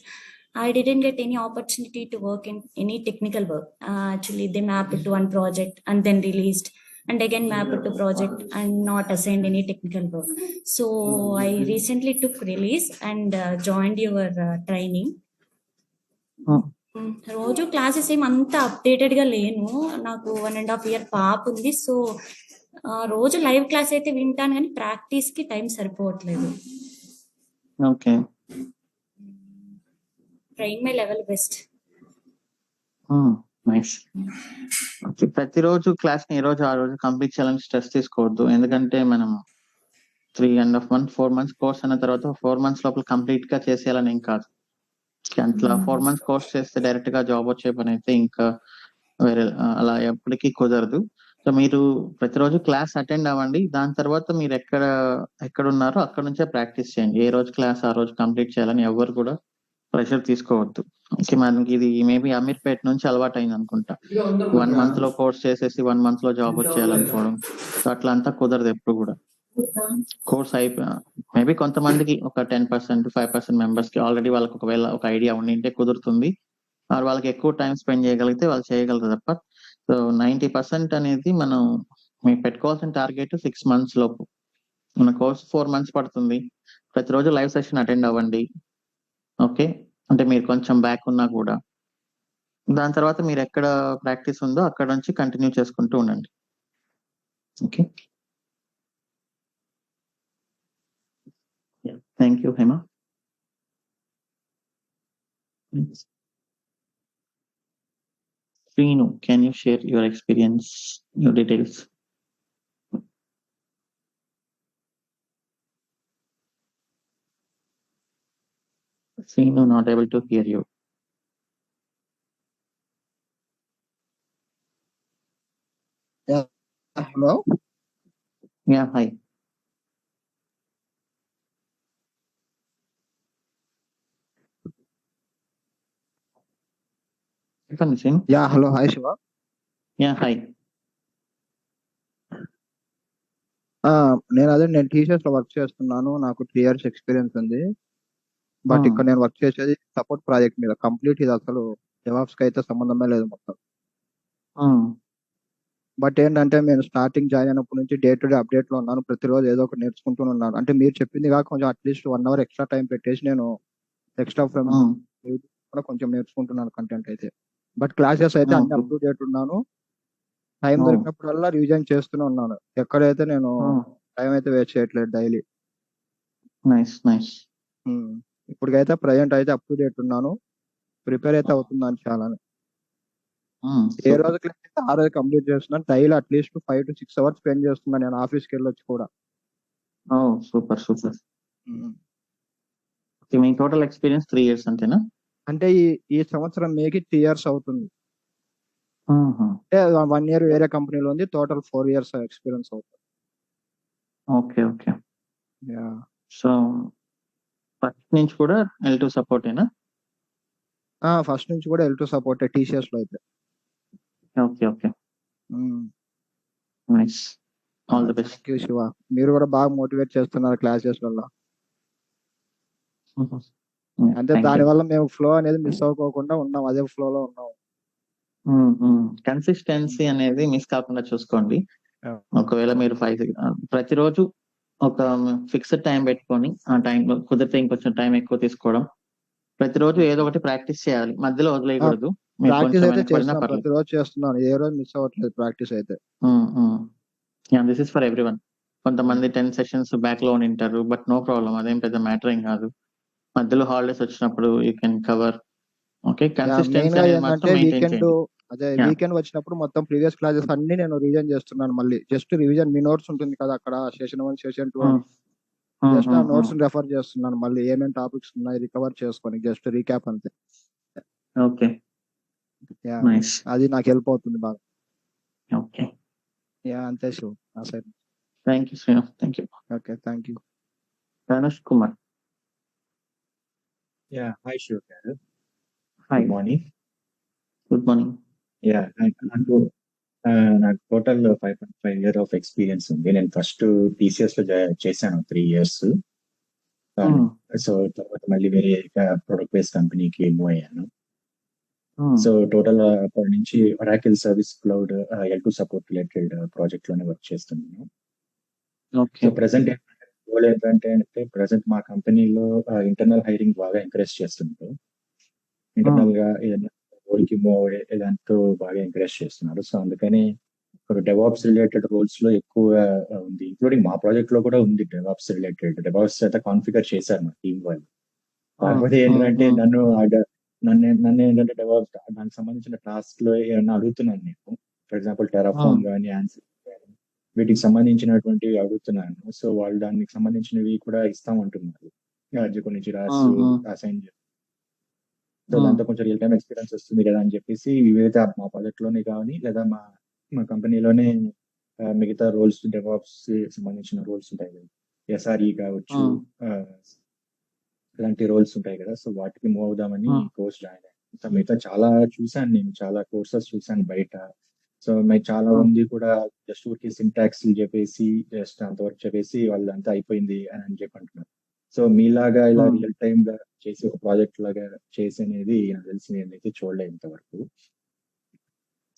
I didn't get any opportunity to work in any technical work. Actually, they mapped it to one project and then released, and again mapped it to project and not assigned any technical work. So I recently took release and joined your training. రోజు classes ఏం అంత అప్డేటెడ్గా లేను. నాకు 1.5 year పాప ఉంది. So రోజు live class అయితే వింటాను, కానీ ప్రాక్టీస్కి టైం సరిపోవట్లేదు. Okay. Train my level best. Nice. Okay. ప్రతిరోజు క్లాస్ ని ఈ రోజు ఆ రోజు కంప్లీట్ చేయాలని స్ట్రెస్ తీసుకోవద్దు. ఎందుకంటే మనం 3.5 months 4 months కోర్స్ అన్న తర్వాత 4 months లోపల కంప్లీట్ గా చేసేయాలని ఏం కాదు. అట్లా 4 months కోర్స్ చేస్తే డైరెక్ట్ గా జాబ్ వచ్చే పని అయితే ఇంకా వేరే అలా ఎప్పటికీ కుదరదు. సో మీరు ప్రతిరోజు క్లాస్ అటెండ్ అవ్వండి. దాని తర్వాత మీరు ఎక్కడ ఉన్నారో అక్కడ నుంచే ప్రాక్టీస్ చేయండి. ఏ రోజు క్లాస్ ఆ రోజు కంప్లీట్ చేయాలని ఎవరు కూడా ప్రెషర్ తీసుకోవద్దు. ఓకే. మనకి ఇది మేబీ అమీర్పేట నుంచి అలవాటు అయింది అనుకుంటా. 1 month లో కోర్స్ చేసేసి 1 month లో జాబ్ వచ్చేయాలనుకోవడం. సో అట్లా అంతా కుదరదు ఎప్పుడు కూడా. కోర్స్ మేబీ కొంతమందికి ఒక 10% 5% మెంబర్స్ కి ఆల్రెడీ వాళ్ళకి ఒకవేళ ఒక ఐడియా ఉండింటే కుదురుతుంది. వాళ్ళకి ఎక్కువ టైం స్పెండ్ చేయగలిగితే వాళ్ళు చేయగలరు తప్ప. సో 90% అనేది మనం మీకు పెట్టుకోవాల్సిన టార్గెట్ 6 months లోపు. మన కోర్స్ 4 months పడుతుంది. ప్రతిరోజు లైవ్ సెషన్ అటెండ్ అవ్వండి. ఓకే. అంటే మీరు కొంచెం బ్యాక్ ఉన్నా కూడా దాని తర్వాత మీరు ఎక్కడ ప్రాక్టీస్ ఉందో అక్కడ నుంచి కంటిన్యూ చేసుకుంటూ ఉండండి. Okay. Thank you Hema. Srinu, can you share your experience, your details? Srinu, not able to hear you. Yeah. Hello. Yeah, hi. చెప్పండి Srinu. Yeah, hello. Hi, Shiva. Yeah, hi. నేను టీచర్స్ లో work చేస్తున్నాను. నాకు 3 years experience ఉంది. But ఇక్కడ నేను work చేసేది support project మీద. కంప్లీట్ ఇది అసలు డెవాప్స్ కి అయితే సంబంధమే లేదు మొత్తం. బట్ ఏంటంటే నేను స్టార్టింగ్ జాయిన్ అయినప్పటి నుంచి డే టు డే అప్డేట్ లో ఉన్నాను. ప్రతిరోజు ఏదో ఒకటి నేర్చుకుంటూ ఉన్నాను. అంటే మీరు చెప్పింది కాక కొంచెం అట్లీస్ట్ 1 hour ఎక్స్ట్రా టైం పెట్టేసి నేను ఎక్స్ట్రా కూడా కొంచెం నేర్చుకుంటున్నాను కంటెంట్ అయితే. బట్ క్లాసెస్ అయితే అన్ని అప్ టు డేట్ ఉన్నాను. టైం దొరికినప్పుడల్లా రివిజన్ చేస్తూనే ఉన్నాను. ఎక్కడైతే నేను టైం అయితే వేస్ట్ చేయట్లేదు డైలీ. ఇప్పటికైతే ప్రజెంట్ అయితే అప్ టు డేట్ ఉన్నాను. ప్రిపేర్ అయితే అవుతున్నాను చాలా. ఏ రోజు క్లాస్ అయితే ఆ రోజు కంప్లీట్ చేస్తున్నాను. Daily at least 5 to 6 hours spend చేస్తున్నాను నేను ఆఫీస్కి వెళ్ళొచ్చి కూడా. Super super. మీ టోటల్ ఎక్స్పీరియన్స్ 3 years అంతేనా? అంటే ఈ సంవత్సరం మేకి 3 years అవుతుంది. అంటే 1 year వేరే కంపెనీలో ఉంది. టోటల్ 4 years ఎక్స్పీరియన్స్ అవుతుంది. Okay okay. సో ఫస్ట్ నుంచి కూడా L2 సపోర్టేనా? ఫస్ట్ నుంచి కూడా L2 సపోర్ట్ టీసీఎస్ లో అయితే. Okay okay. Nice. All the best. Thank you Shiva. మీరు కూడా బాగా మోటివేట్ చేస్తున్నారు క్లాసెస్ వల్ల. అంటే దానివల్ల మేము ఫ్లో అనేది మిస్ అవ్వకోకుండా ఉన్నాం. అదే ఫ్లోలో ఉన్నాం. కన్సిస్టెన్సీ అనేది మిస్ కాకుండా చూసుకోండి. ఒకవేళ మీరు ప్రతిరోజు ఒక ఫిక్స్డ్ టైం పెట్టుకొని ఆ టైంలో కుదిరితే ఇంకొంచెం టైం ఎక్కువ తీసుకోవడం. ప్రతిరోజు ఏదో ఒకటి ప్రాక్టీస్ చేయాలి. మధ్యలో వదిలేయకూడదు. ప్రాక్టీస్ అయితే చేస్తున్నాను. ప్రతిరోజు చేస్తున్నాను. ఏ రోజు మిస్ అవ్వట్లేదు ప్రాక్టీస్ అయితే. This is for everyone. కొంతమంది 10 sessions బ్యాక్ లో ఉంటారు. But no problem. అదేం పెద్ద మ్యాటర్ ఏం కాదు. మధ్యలో హాలిడేస్ వచ్చినప్పుడు you can cover. Okay. Consistency అనేది మాత్రం మెయింటైన్ చేయండి. అదే Yeah. వీకెండ్ వచ్చినప్పుడు మొత్తం ప్రీవియస్ క్లాసెస్ అన్ని నేను రివిజన్ చేస్తున్నాను మళ్ళీ. జస్ట్ రివిజన్ మీ నోట్స్ ఉంటుంది కదా అక్కడ సెషన్ 1, సెషన్ 2 అని. జస్ట్ ఆ నోట్స్ రెఫర్ చేస్తున్నాను మళ్ళీ ఏమేమి టాపిక్స్ ఉన్నాయి రికవర్ చేసుకొని జస్ట్ రీక్యాప్ అంతే. Okay, yeah nice. అది నాకు హెల్ప్ అవుతుంది బాగా. ఓకే, యా అంతే శివ్ నా side. Thank you Srinu, thank you. Okay, thank you. Dhanush Kumar. Yeah, hi Shiv garu. Hi, Good morning. Good morning. Yeah, నాకు టోటల్ 5.5 year ఆఫ్ ఎక్స్పీరియన్స్ ఉంది. నేను ఫస్ట్ టీసీఎస్ లో చేశాను 3 years. సో తర్వాత మళ్ళీ వేరే ప్రొడక్ట్ బేస్ కంపెనీకి మూవ్ అయ్యాను. సో టోటల్ అప్పటి నుంచి Oracle service cloud L2 support related project లోనే వర్క్ చేస్తున్నాను. ఓకే, సో ప్రెసెంట్ గోల్ ఏంటంటే ప్రెసెంట్ మా కంపెనీలో ఇంటర్నల్ హైరింగ్ బాగా ఎంకరేజ్ చేస్తున్నారు. ఇంటర్నల్ గా ఏదైనా రోల్ కి మూవ్ ఏదంటూ బాగా ఎంకరేజ్ చేస్తున్నారు. సో అందుకని ఇప్పుడు డెవాప్స్ రిలేటెడ్ రోల్స్ లో ఎక్కువ ఉంది, ఇంక్లూడింగ్ మా ప్రాజెక్ట్ లో కూడా ఉంది డెవాప్స్ రిలేటెడ్. డెవాప్స్ అయితే కాన్ఫిగర్ చేశారు మా టీం వాళ్ళు. కాకపోతే ఏంటంటే నన్ను ఏంటంటే డెవాప్స్ దానికి సంబంధించిన టాస్క్ లో ఏమన్నా అడుగుతున్నాను నేను. ఫర్ ఎగ్జాంపుల్ టెరాఫార్మ్ కానీ ఆన్సర్ కానీ వీటికి సంబంధించినటువంటివి అడుగుతున్నాను. సో వాళ్ళు దానికి సంబంధించినవి కూడా ఇస్తామంటున్నారు. కొన్ని రాసి అసైన్ చేస్తారు. సో దాంతో కొంచెం రియల్ టైమ్ ఎక్స్పీరియన్స్ వస్తుంది కదా అని చెప్పేసి వివిధ మా ప్రాజెక్ట్ లోనే కానీ లేదా మా కంపెనీలోనే మిగతా రోల్స్ డెవాప్స్ సంబంధించిన రోల్స్ ఉంటాయి కదా, SRE కావచ్చు, ఇలాంటి రోల్స్ ఉంటాయి కదా. సో వాటికి మూవ్ అవుదామని కోర్స్ జాయిన్ అయ్యాను. సో మిగతా చాలా చూసాను, నేను చాలా కోర్సెస్ చూసాను బయట. సో చాలా మంది కూడా జస్ట్ ఊరికి సింటాక్స్ చెప్పేసి జస్ట్ అంతవరకు చెప్పేసి వాళ్ళంతా అయిపోయింది అని చెప్పి అంటున్నారు. సో మీలాగా ఇలా రియల్ టైమ్ గా చేసి ఒక ప్రాజెక్ట్ లాగా చేసి అనేది నాకు తెలిసి నేనైతే చూడలేదు ఇంతవరకు.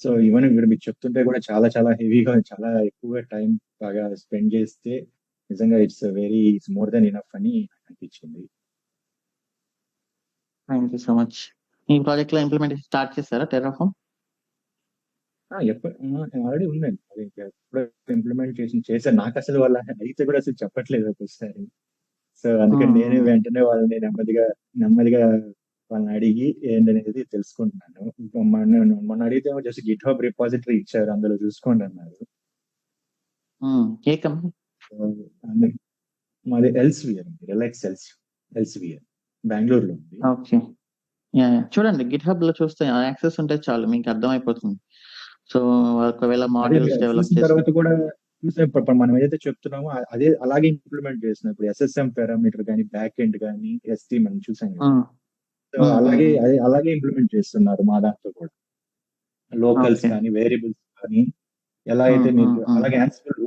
సో ఈవెన్ మీరు చెప్తుంటే కూడా చాలా చాలా హెవీగా చాలా ఎక్కువగా టైం బాగా స్పెండ్ చేస్తే నిజంగా ఇట్స్ మోర్ దెన్ ఇనఫ్ అని అనిపించింది. Thank you so much. ఈ ప్రాజెక్ట్ లో ఇంప్లిమెంటేషన్ స్టార్ట్ చేస్తారా టెరాఫార్మ్? ఆల్రెడీ ఉందండి, ఎప్పుడు ఇంప్లిమెంటేషన్ చేశారు. నాకు అసలు వాళ్ళ అయితే కూడా అసలు చెప్పట్లేదు ఒకసారి. సో అందుకని నేను వెంటనే వాళ్ళని నెమ్మదిగా వాళ్ళని అడిగి ఏంటనేది తెలుసుకుంటున్నాను. మొన్న అడిగితే జస్ట్ గిట్ హబ్ రిపాజిటరీ ఇచ్చారు, అందులో చూసుకోండి అన్నారు. ఏ కంపెనీ? మాది ఎల్స్వియర్, రిలాక్స్ ఎల్స్వియర్ బెంగళూరులో ఉంది. ఓకే, చూడండి గిట్ హబ్ లో చూస్తే యాక్సెస్ ఉంటే చాలు, మీకు అర్థమైపోతుంది. సో ఒకవేళ మాడ్యూల్స్ డెవలప్ చేసిన తర్వాత కూడా ఇప్పుడు మనం ఏదైతే చెప్తున్నామో అదే అలాగే ఇంప్లిమెంట్ చేస్తున్నాం. ఇప్పుడు SSM పారామీటర్ కానీ బ్యాక్ ఎండ్ కానీ ST మనం చూసాం కదా. సో అలాగే ఇంప్లిమెంట్ చేస్తున్నారు మా దాంట్లో కూడా. లోకల్స్ కానీ వేరియబుల్స్ కానీ ఎలా అయితే మీకు అలాగే యాన్సిబుల్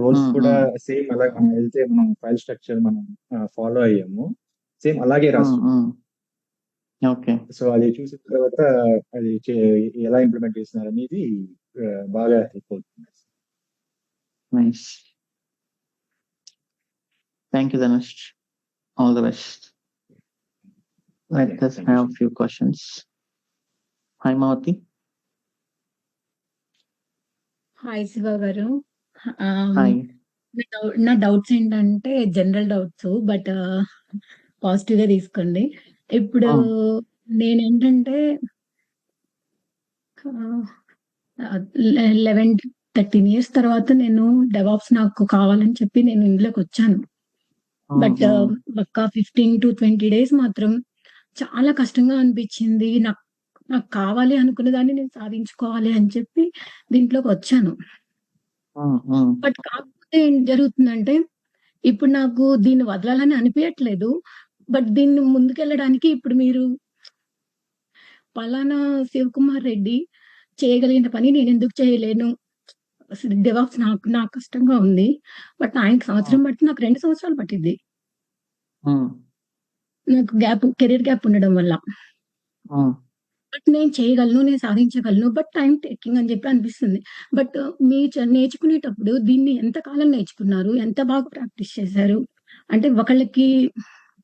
రోల్స్ కూడా సేమ్ అలాగే మనం వెళ్తే మనం ఫైల్ స్ట్రక్చర్ మనం ఫాలో అయ్యాము, సేమ్ అలాగే రాస్తున్నాం. ఓకే, సో అది చూసిన తర్వాత అది ఎలా ఇంప్లిమెంట్ చేస్తున్నారు అనేది బాగా హెల్ప్ అవుతుంది. Nice, thank you Dhanush, all the best. Let us have few questions. Hi Mavati. Hi Siva garu. Hi. నా డౌట్స్ ఏంటంటే జనరల్ డౌట్స్, బట్ పాజిటివ్ గా తీసుకోండి. ఇప్పుడు నేనేంటంటే 11-13 years తర్వాత నేను డెవాప్స్ నాకు కావాలని చెప్పి నేను ఇందులోకి వచ్చాను. బట్ ఒక్క 15 to 20 days మాత్రం చాలా కష్టంగా అనిపించింది. నాకు కావాలి అనుకున్న దాన్ని నేను సాధించుకోవాలి అని చెప్పి దీంట్లోకి వచ్చాను. బట్ కాకపోతే ఏం జరుగుతుందంటే ఇప్పుడు నాకు దీన్ని వదలాలని అనిపించట్లేదు. బట్ దీన్ని ముందుకెళ్ళడానికి ఇప్పుడు మీరు పలానా శివకుమార్ రెడ్డి చేయగలిగిన పని నేను ఎందుకు చేయలేను, డెవాప్స్ నాకు కష్టంగా ఉంది. బట్ ఆయనకి సంవత్సరం బట్టి నాకు 2 సంవత్సరాలు పట్టింది. నాకు కెరీర్ గ్యాప్ ఉండడం వల్ల. బట్ నేను చేయగలను, నేను సాధించగలను, బట్ టైం టేకింగ్ అని చెప్పి అనిపిస్తుంది. బట్ మీరు నేర్చుకునేటప్పుడు దీన్ని ఎంతకాలం నేర్చుకున్నారు, ఎంత బాగా ప్రాక్టీస్ చేశారు అంటే ఒకళ్ళకి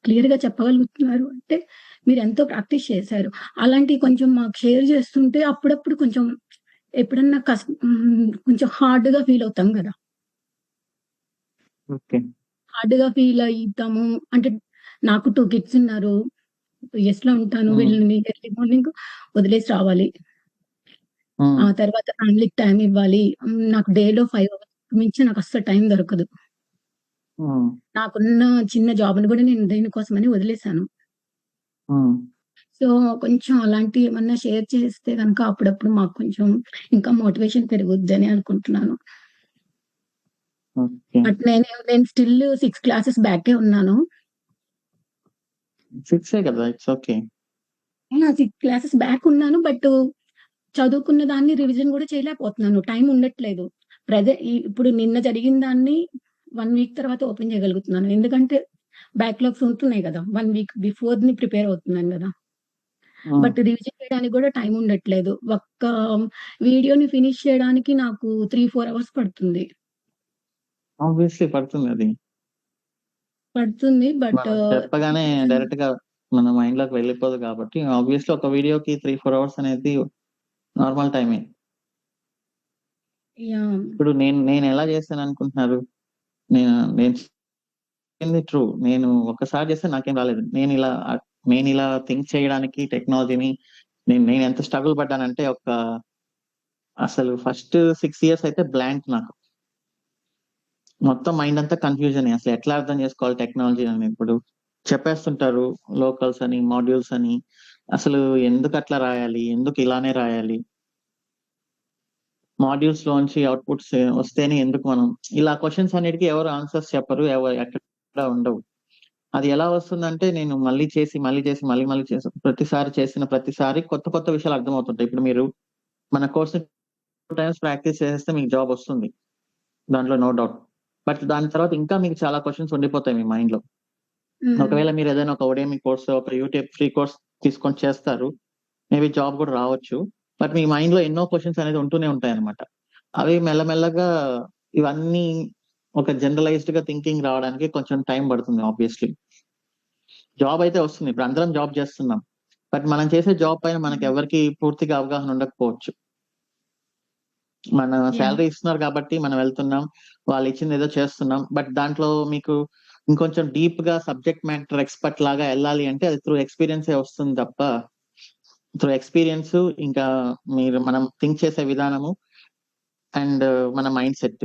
క్లియర్ గా చెప్పగలుగుతున్నారు అంటే మీరు ఎంతో ప్రాక్టీస్ చేశారు. అలాంటివి కొంచెం మాకు షేర్ చేస్తుంటే అప్పుడప్పుడు కొంచెం ఎప్పుడన్నా కొంచెం హార్డ్ గా ఫీల్ అవుతాం కదా. హార్డ్ గా ఫీల్ అవుతాము అంటే నాకు 2 kids ఉన్నారు. యూఎస్‌లో ఉంటాను. హ్మ్. వీళ్ళని ఎర్లీ మార్నింగ్ వదిలేసి రావాలి. హ్మ్. ఆ తర్వాత ఫ్యామిలీకి టైమ్ ఇవ్వాలి. నాకు డేలో 5 అవర్స్ మించి నాకు అస్సలు టైం దొరకదు. హ్మ్. నాకున్న చిన్న జాబ్‌ని గూడా నేను దీనికోసమని వదిలేసాను. హ్మ్. సో, కొంచెం అలాంటివి ఏమన్నా షేర్ చేస్తే గనక అప్పుడప్పుడు మాకు కొంచెం ఇంకా మోటివేషన్ పెరుగుద్దని అనుకుంటున్నాను. ఓకే. బట్ నేను స్టిల్ 6 క్లాసెస్ బ్యాకే ఉన్నాను. 6 కదా! It's okay. 6 క్లాసెస్ బ్యాక్ ఉన్నాను. బట్ చదువుకున్న దాన్ని రివిజన్ గూడా చేయలేకపోతున్నాను. టైం ఉండట్లేదు. ఇప్పుడు నిన్న జరిగిన దాన్ని 1 వీక్ తర్వాత ఓపెన్ చేయగలుగుతున్నాను. ఎందుకంటే బ్యాక్‌లాగ్స్ ఉంటున్నాయి గదా! 1 వీక్ బిఫోర్‌ని ప్రిపేర్ అవుతున్నాను గదా! హ్మ్. బట్ రివిజన్ చేయడానికి గూడా టైం ఉండట్లేదు. ఒక్క వీడియోని ఫినిష్ చేయడానికి నాకు 3, 4 అవర్స్ పడుతుంది. ఆబ్వియస్లీ పడుతుంది అది. పడుతుంది. బట్ మనం చెప్పగానే డైరెక్ట్‌గా మన మైండ్‌లోకి వెళ్ళిపోదు కాబట్టి ఆబ్వియస్లీ ఒక వీడియోకి 3, 4 అవర్స్ అనేది నార్మల్ టైమే. యాహ్! ఇప్పుడు నేను ఎలా చేశాననుకుంటున్నారు? నేను చెప్పింది ట్రూ. నేను ఒక్కసారి చేస్తే నాకేం రాలేదు. నేనిలా థింక్ చేయడానికి టెక్నాలజీని నేనెంత స్ట్రగుల్ పడ్డానంటే అసలు ఫస్ట్ 6 ఇయర్స్ అయితే బ్లాంక్ నాకు. మొత్తం మైండ్ అంతా కన్‌ఫ్యూజనే. అసలు ఎట్లా అర్థం చేసుకోవాలి టెక్నాలజీ అని. ఇప్పుడు చెప్పేస్తుంటారు లోకల్స్ అని, మాడ్యూల్స్ అని. అసలు ఎందుకట్లా రాయాలి? ఎందుకు ఇలానే రాయాలి? మాడ్యూల్స్‌లోంచి అవుట్‌పుట్స్ వస్తేనే ఎందుకు మనం ఇలా క్వెషన్స్ అన్నిటికి ఎవరు ఆన్సర్స్ చెప్పరు. ఎక్కడ ఉండవు. అది ఎలా వస్తుందంటే నేను మళ్ళీ చేసి ప్రతిసారి చేసిన ప్రతిసారి కొత్త విషయాలు అర్థమవుతుంటాయి. ఇప్పుడు మీరు మన కోర్స్‌ని 2 టైమ్స్ ప్రాక్టీస్ చేసేస్తే మీకు జాబ్ వస్తుంది. దాంట్లో నో డౌట్. బట్ దాని తర్వాత ఇంకా మీకు చాలా క్వెషన్స్ ఉండిపోతాయి మీ మైండ్‌లో. హ్మ్. ఒకవేళ మీరు ఏదైనా ఒక ఉడేమి కోర్స్, ఒక యూట్యూబ్ ఫ్రీ కోర్స్ తీసుకొని చేస్తారు. మేబీ జాబ్ కూడా రావచ్చు. బట్ మీ మైండ్‌లో ఎన్నో క్వెషన్స్ అనేది ఉంటూనే ఉంటాయన్నమాట. అవి మెల్లమెల్లగా ఇవన్నీ ఒక జనరలైజ్డ్‌గా థింకింగ్ రావడానికి కొంచెం టైం పడుతుంది ఆబ్వియస్లీ. జాబ్ అయితే వస్తుంది. ఇప్పుడు అందరం జాబ్ చేస్తున్నాం. బట్ మనం చేసే జాబ్ పైన మనకెవ్వరికీ పూర్తిగా అవగాహన ఉండకపోవచ్చు. మన యాహ్! సాలరీ ఇస్తున్నారు కాబట్టి మనం వెళ్తున్నాం. వాళ్ళిచ్చింది ఏదో చేస్తున్నాం. బట్ దాంట్లో మీకు ఇంకొంచెం డీప్‌గా సబ్జెక్ట్ మ్యాటర్ ఎక్స్‌పర్ట్ లాగా ఎళ్ళాలి అంటే అది త్రూ ఎక్స్‌పీరియన్సే వస్తుంది తప్ప, త్రూ ఎక్స్‌పీరియన్స్ ఇంకా మనం థింక్ చేసే విధానము అండ్ మన మైండ్ సెట్.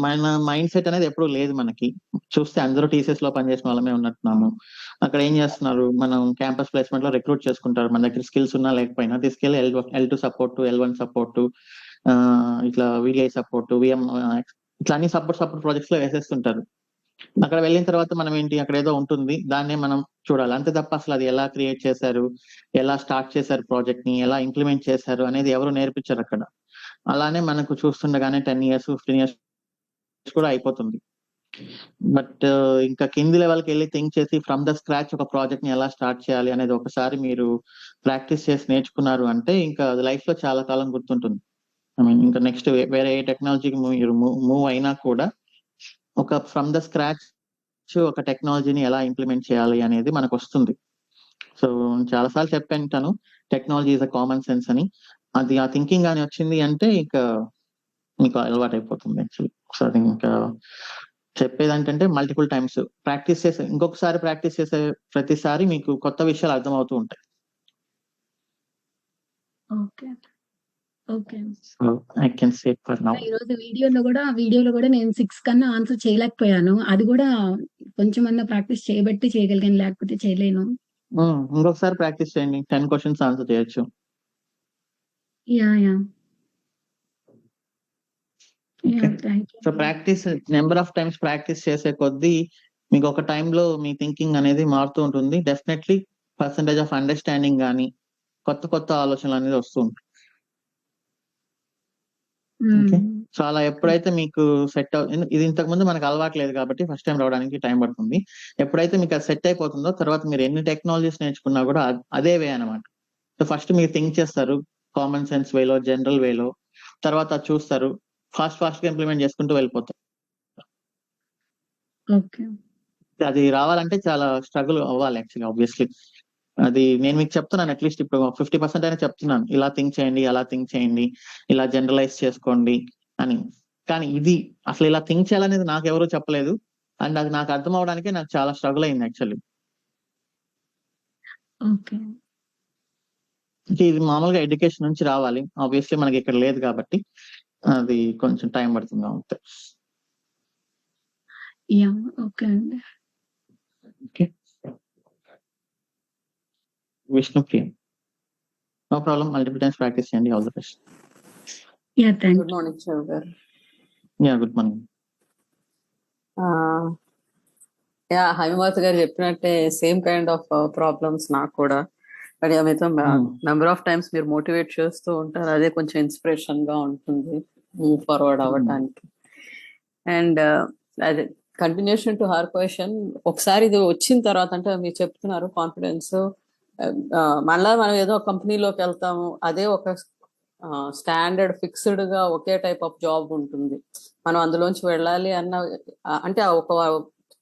మన మైండ్ సెట్ అనేది ఎప్పుడు లేదు మనకి. చూస్తే అందరూ టీసీఎస్‌లో పనిచేసిన వాళ్ళమే ఉన్నట్టున్నాము. అక్కడ ఏం చేస్తున్నారు? మనం క్యాంపస్ ప్లేస్‌మెంట్‌లో రిక్రూట్ చేసుకుంటారు. మన దగ్గర స్కిల్స్ ఉన్నా లేకపోయినా తీసుకెళ్ళి L2 సపోర్ట్, L1 సపోర్ట్, ఇట్లా వీడిఐ సపోర్ట్, ఇట్లా అన్ని సపోర్ట్ ప్రాజెక్ట్స్‌లో వేసేస్తుంటారు. అక్కడ వెళ్ళిన తర్వాత మనం ఏంటి అక్కడ ఏదో ఉంటుంది. దాన్నే మనం చూడాలి. అంతే తప్ప అసలు అది ఎలా క్రియేట్ చేశారు? ఎలా స్టార్ట్ చేశారు ప్రాజెక్ట్‌ని? ఎలా ఇంప్లిమెంట్ చేశారు? అనేది ఎవరు నేర్పించరక్కడ. అలానే మనకు చూస్తుండగానే 10 ఇయర్స్, 15 ఇయర్స్ కూడా అయిపోతుంది. బట్ ఇంకా కింది లెవెల్‌కెళ్లి థింక్ చేసి ఫ్రమ్ ద స్క్రాచ్ ఒక ప్రాజెక్ట్‌ని ఎలా స్టార్ట్ చేయాలి అనేది ఒకసారి మీరు ప్రాక్టీస్ చేసి నేర్చుకున్నారు అంటే ఇంకా అది లైఫ్‌లో చాలా కాలం గుర్తుంటుంది. ఐ మీన్ ఇంకా నెక్స్ట్ వేరే ఏ టెక్నాలజీకి మీరు మూవ్ అయినా కూడా ఒక ఫ్రమ్ ద స్క్రాచ్ ఒక టెక్నాలజీని ఎలా ఇంప్లిమెంట్ చేయాలి అనేది మనకొస్తుంది. సో చాలా సార్లు చెప్పుంటాను. Technology is a common sense అని. అది ఆ థింకింగ్ గాని వచ్చింది అంటే ఇక మీకు అలవాటైపోతుంది యాక్చువల్లీ. సో అది ఇంకా చెప్పేదేంటంటే మల్టిపుల్ టైమ్స్ ఇంకొకసారి ప్రాక్టీస్ చేసే ప్రతిసారి మీకు కొత్త విషయాలు అర్థమవుతూ ఉంటాయి. Okay. Okay. So I can say for now. ఈరోజు వీడియోలో గూడా నేను 6 కన్నా ఆన్సర్ చేయలేకపోయాను. అది గూడా కొంచెమన్నా ప్రాక్టీస్ చేయబట్టి చేయగలిగాను. లేకపోతే చేయలేను. ఇంకొకసారి ప్రాక్టీస్ చేయండి. 10 క్వెషన్స్ ఆన్సర్ చేయొచ్చు. Yeah! Yeah! Okay. Yeah! Thank you. So number of times practice చేసే కొద్దీ మీకు ఒక టైంలో మీ థింకింగ్ అనేది మారుతూ ఉంటుంది. డెఫినెట్‌లీ పర్సెంటేజ్ ఆఫ్ అండర్‌స్టాండింగ్ గాని, కొత్త ఆలోచనలనేది వస్తూ ఉంటాయి. ఓకే. హ్మ్. సో అలా ఎప్పుడైతే మీకు ఇది ఇంతకుముందు మనకు అలవాటు లేదు కాబట్టి ఫస్ట్ టైమ్ రావడానికి టైం పడుతుంది. ఎప్పుడైతే మీకు అది సెట్ అయిపోతుందో తర్వాత మీరు ఎన్ని టెక్నాలజీస్ నేర్చుకున్నా కూడా అదే వే అన్నమాట. సో ఫస్ట్ మీరు థింక్ చేస్తారు. కామన్ సెన్స్ వేలో, జనరల్ వేలో. తర్వాత అది చూస్తారు. ఫాస్ట్‌గా ఇంప్లిమెంట్ చేసుకుంటూ వెళ్ళిపోతారు. ఓకే. అది రావాలంటే చాలా స్ట్రగుల్ అవ్వాలి యాక్చువల్లీ ఆబ్వియస్లీ. అది నేను మీకు చెప్తున్నాను అట్‌లీస్ట్ ఇప్పుడు 50% అయినా చెప్తున్నాను. ఇలా థింక్ చేయండి, అలా థింక్ చేయండి, ఇలా జనరలైజ్ చేసుకోండి అని. కానీ ఇది అసలు ఇలా థింక్ చేయాలనేది నాకెవరు చెప్పలేదు. అండ్ అది నాకు అర్థం అవ్వడానికే నాకు చాలా స్ట్రగుల్ అయింది యాక్చువల్లీ. ఓకే. ఇది మామూలుగా ఎడ్యుకేషన్ నుంచి రావాలి. ఆబ్వియస్లీ మనకి ఇక్కడ లేదు కాబట్టి అది కొంచెం టైం పడుతుంది అంతే. యాహ్! ఓకే అండి. Okay. Vishnupriya. No problem. Multiple times practice చేయండి. All the best. Yeah! Thank good you. Morning Shiva గారు. Yeah good morning. హైమావతి గారు చెప్పినట్టే సేమ్ కైండ్ ఆఫ్ ప్రాబ్లమ్స్ నాకు కూడా. బట్ మీతో నెంబర్ ఆఫ్ టైమ్స్ మీరు మోటివేట్ చేస్తూ ఉంటారు. అదే కొంచెం ఇన్స్పిరేషన్ గా ఉంటుంది మూవ్ ఫార్వర్డ్ అవ్వటానికి. అండ్ అదే కంటిన్యూషన్ టు హర్ క్వశ్చన్, ఒకసారి ఇది వచ్చిన తర్వాత అంటే మీరు చెప్తున్నారు కాన్ఫిడెన్స్, మళ్ళా మనం ఏదో కంపెనీలోకి వెళ్తాము, అదే ఒక స్టాండర్డ్ ఫిక్స్డ్ గా ఒకే టైప్ ఆఫ్ జాబ్ ఉంటుంది. మనం అందులోంచి వెళ్ళాలి అన్న అంటే ఒక